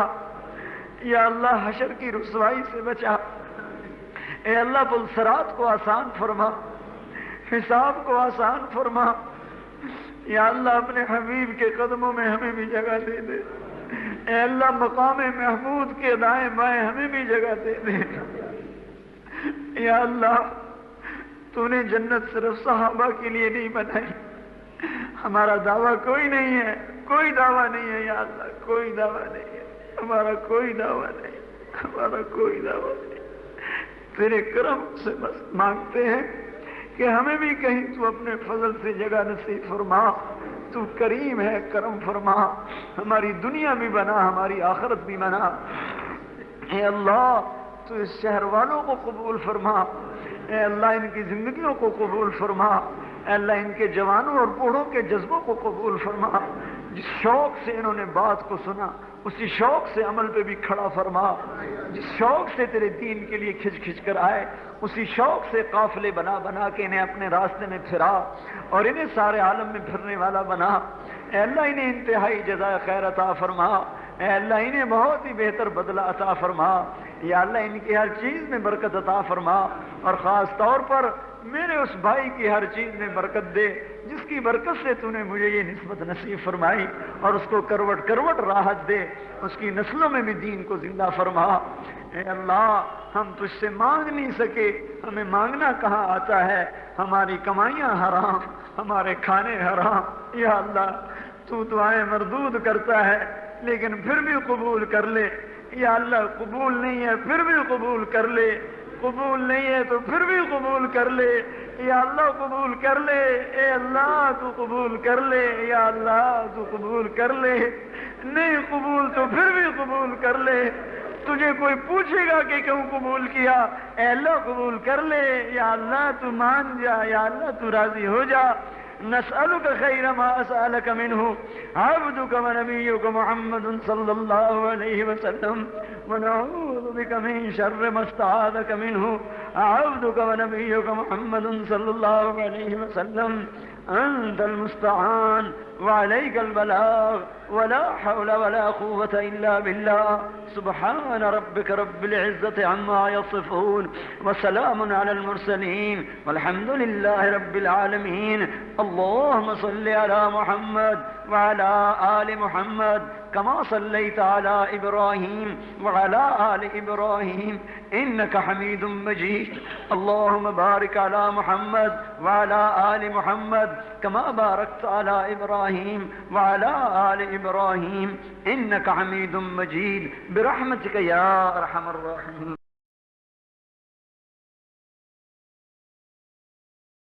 یا اللہ حشر کی رسوائی سے بچا. اے اللہ پل صراط کو آسان فرما، حساب کو آسان فرما. یا اللہ اپنے حبیب کے قدموں میں ہمیں بھی جگہ دے دے. اے اللہ مقام محمود کے دائیں بائیں ہمیں بھی جگہ دے دے. یا اللہ تو نے جنت صرف صحابہ کے لیے نہیں بنائی، ہمارا دعویٰ کوئی نہیں ہے، کوئی دعویٰ نہیں ہے. یا اللہ کوئی دعویٰ نہیں ہے، ہمارا کوئی دعویٰ نہیں، ہمارا کوئی دعویٰ نہیں. تیرے کرم سے بس مانگتے ہیں کہ ہمیں بھی کہیں تو اپنے فضل سے جگہ نصیب فرما. تو کریم ہے، کرم فرما، ہماری دنیا بھی بنا، ہماری آخرت بھی بنا. اے اللہ تو اس شہر والوں کو قبول فرما. اے اللہ ان کی زندگیوں کو قبول فرما. اے اللہ ان کے جوانوں اور بوڑھوں کے جذبوں کو قبول فرما. جس شوق سے انہوں نے بات کو سنا اسی شوق سے عمل پہ بھی کھڑا فرما. جس شوق سے تیرے دین کے لیے کھچ کھچ کر آئے اسی شوق سے قافلے بنا بنا کے انہیں اپنے راستے میں پھرا اور انہیں سارے عالم میں پھرنے والا بنا. اے اللہ انہیں انتہائی جزائے خیر عطا فرما. اے اللہ انہیں بہت ہی بہتر بدلہ عطا فرما. یا اللہ ان کی ہر چیز میں برکت عطا فرما، اور خاص طور پر میرے اس بھائی کی ہر چیز میں برکت دے جس کی برکت سے تو نے مجھے یہ نسبت نصیب فرمائی، اور اس کو کروٹ کروٹ راحت دے، اس کی نسلوں میں بھی دین کو زندہ فرما. اے اللہ ہم تجھ سے مانگ نہیں سکے، ہمیں مانگنا کہاں آتا ہے، ہماری کمائیاں حرام، ہمارے کھانے حرام. یا اللہ تو دعائیں مردود کرتا ہے لیکن پھر بھی قبول کر لے. یا اللہ قبول نہیں ہے پھر بھی قبول کر لے، قبول نہیں ہے تو پھر بھی قبول کر لے. یا اللہ قبول کر لے. اے اللہ تو قبول کر لے. یا اللہ تو قبول کر لے. نہیں قبول تو پھر بھی قبول کر لے. تجھے کوئی پوچھے گا کہ کیوں قبول کیا، اے اللہ قبول کر لے. یا اللہ تو مان جا، یا اللہ تو راضی ہو جا. نسألك خير ما أسألك منه عبدك ونبيك محمد صلى الله عليه وسلم ونعوذ بك من شر ما استعاذك منه عبدك ونبيك محمد صلى الله عليه وسلم. أنت المستعان وعليك البلاغ ولا حول ولا قوة إلا بالله. سبحان ربك رب العزة عما يصفون وسلام على المرسلين والحمد لله رب العالمين. اللهم صل على محمد وعلى آل محمد كما صليت على إبراهيم وعلى آل إبراهيم إنك حميد مجيد. اللهم بارك على محمد وعلى آل محمد كما باركت على إبراهيم وعلى آل إبراهيم إنك حميد مجيد برحمتك يا أرحم الراحمين.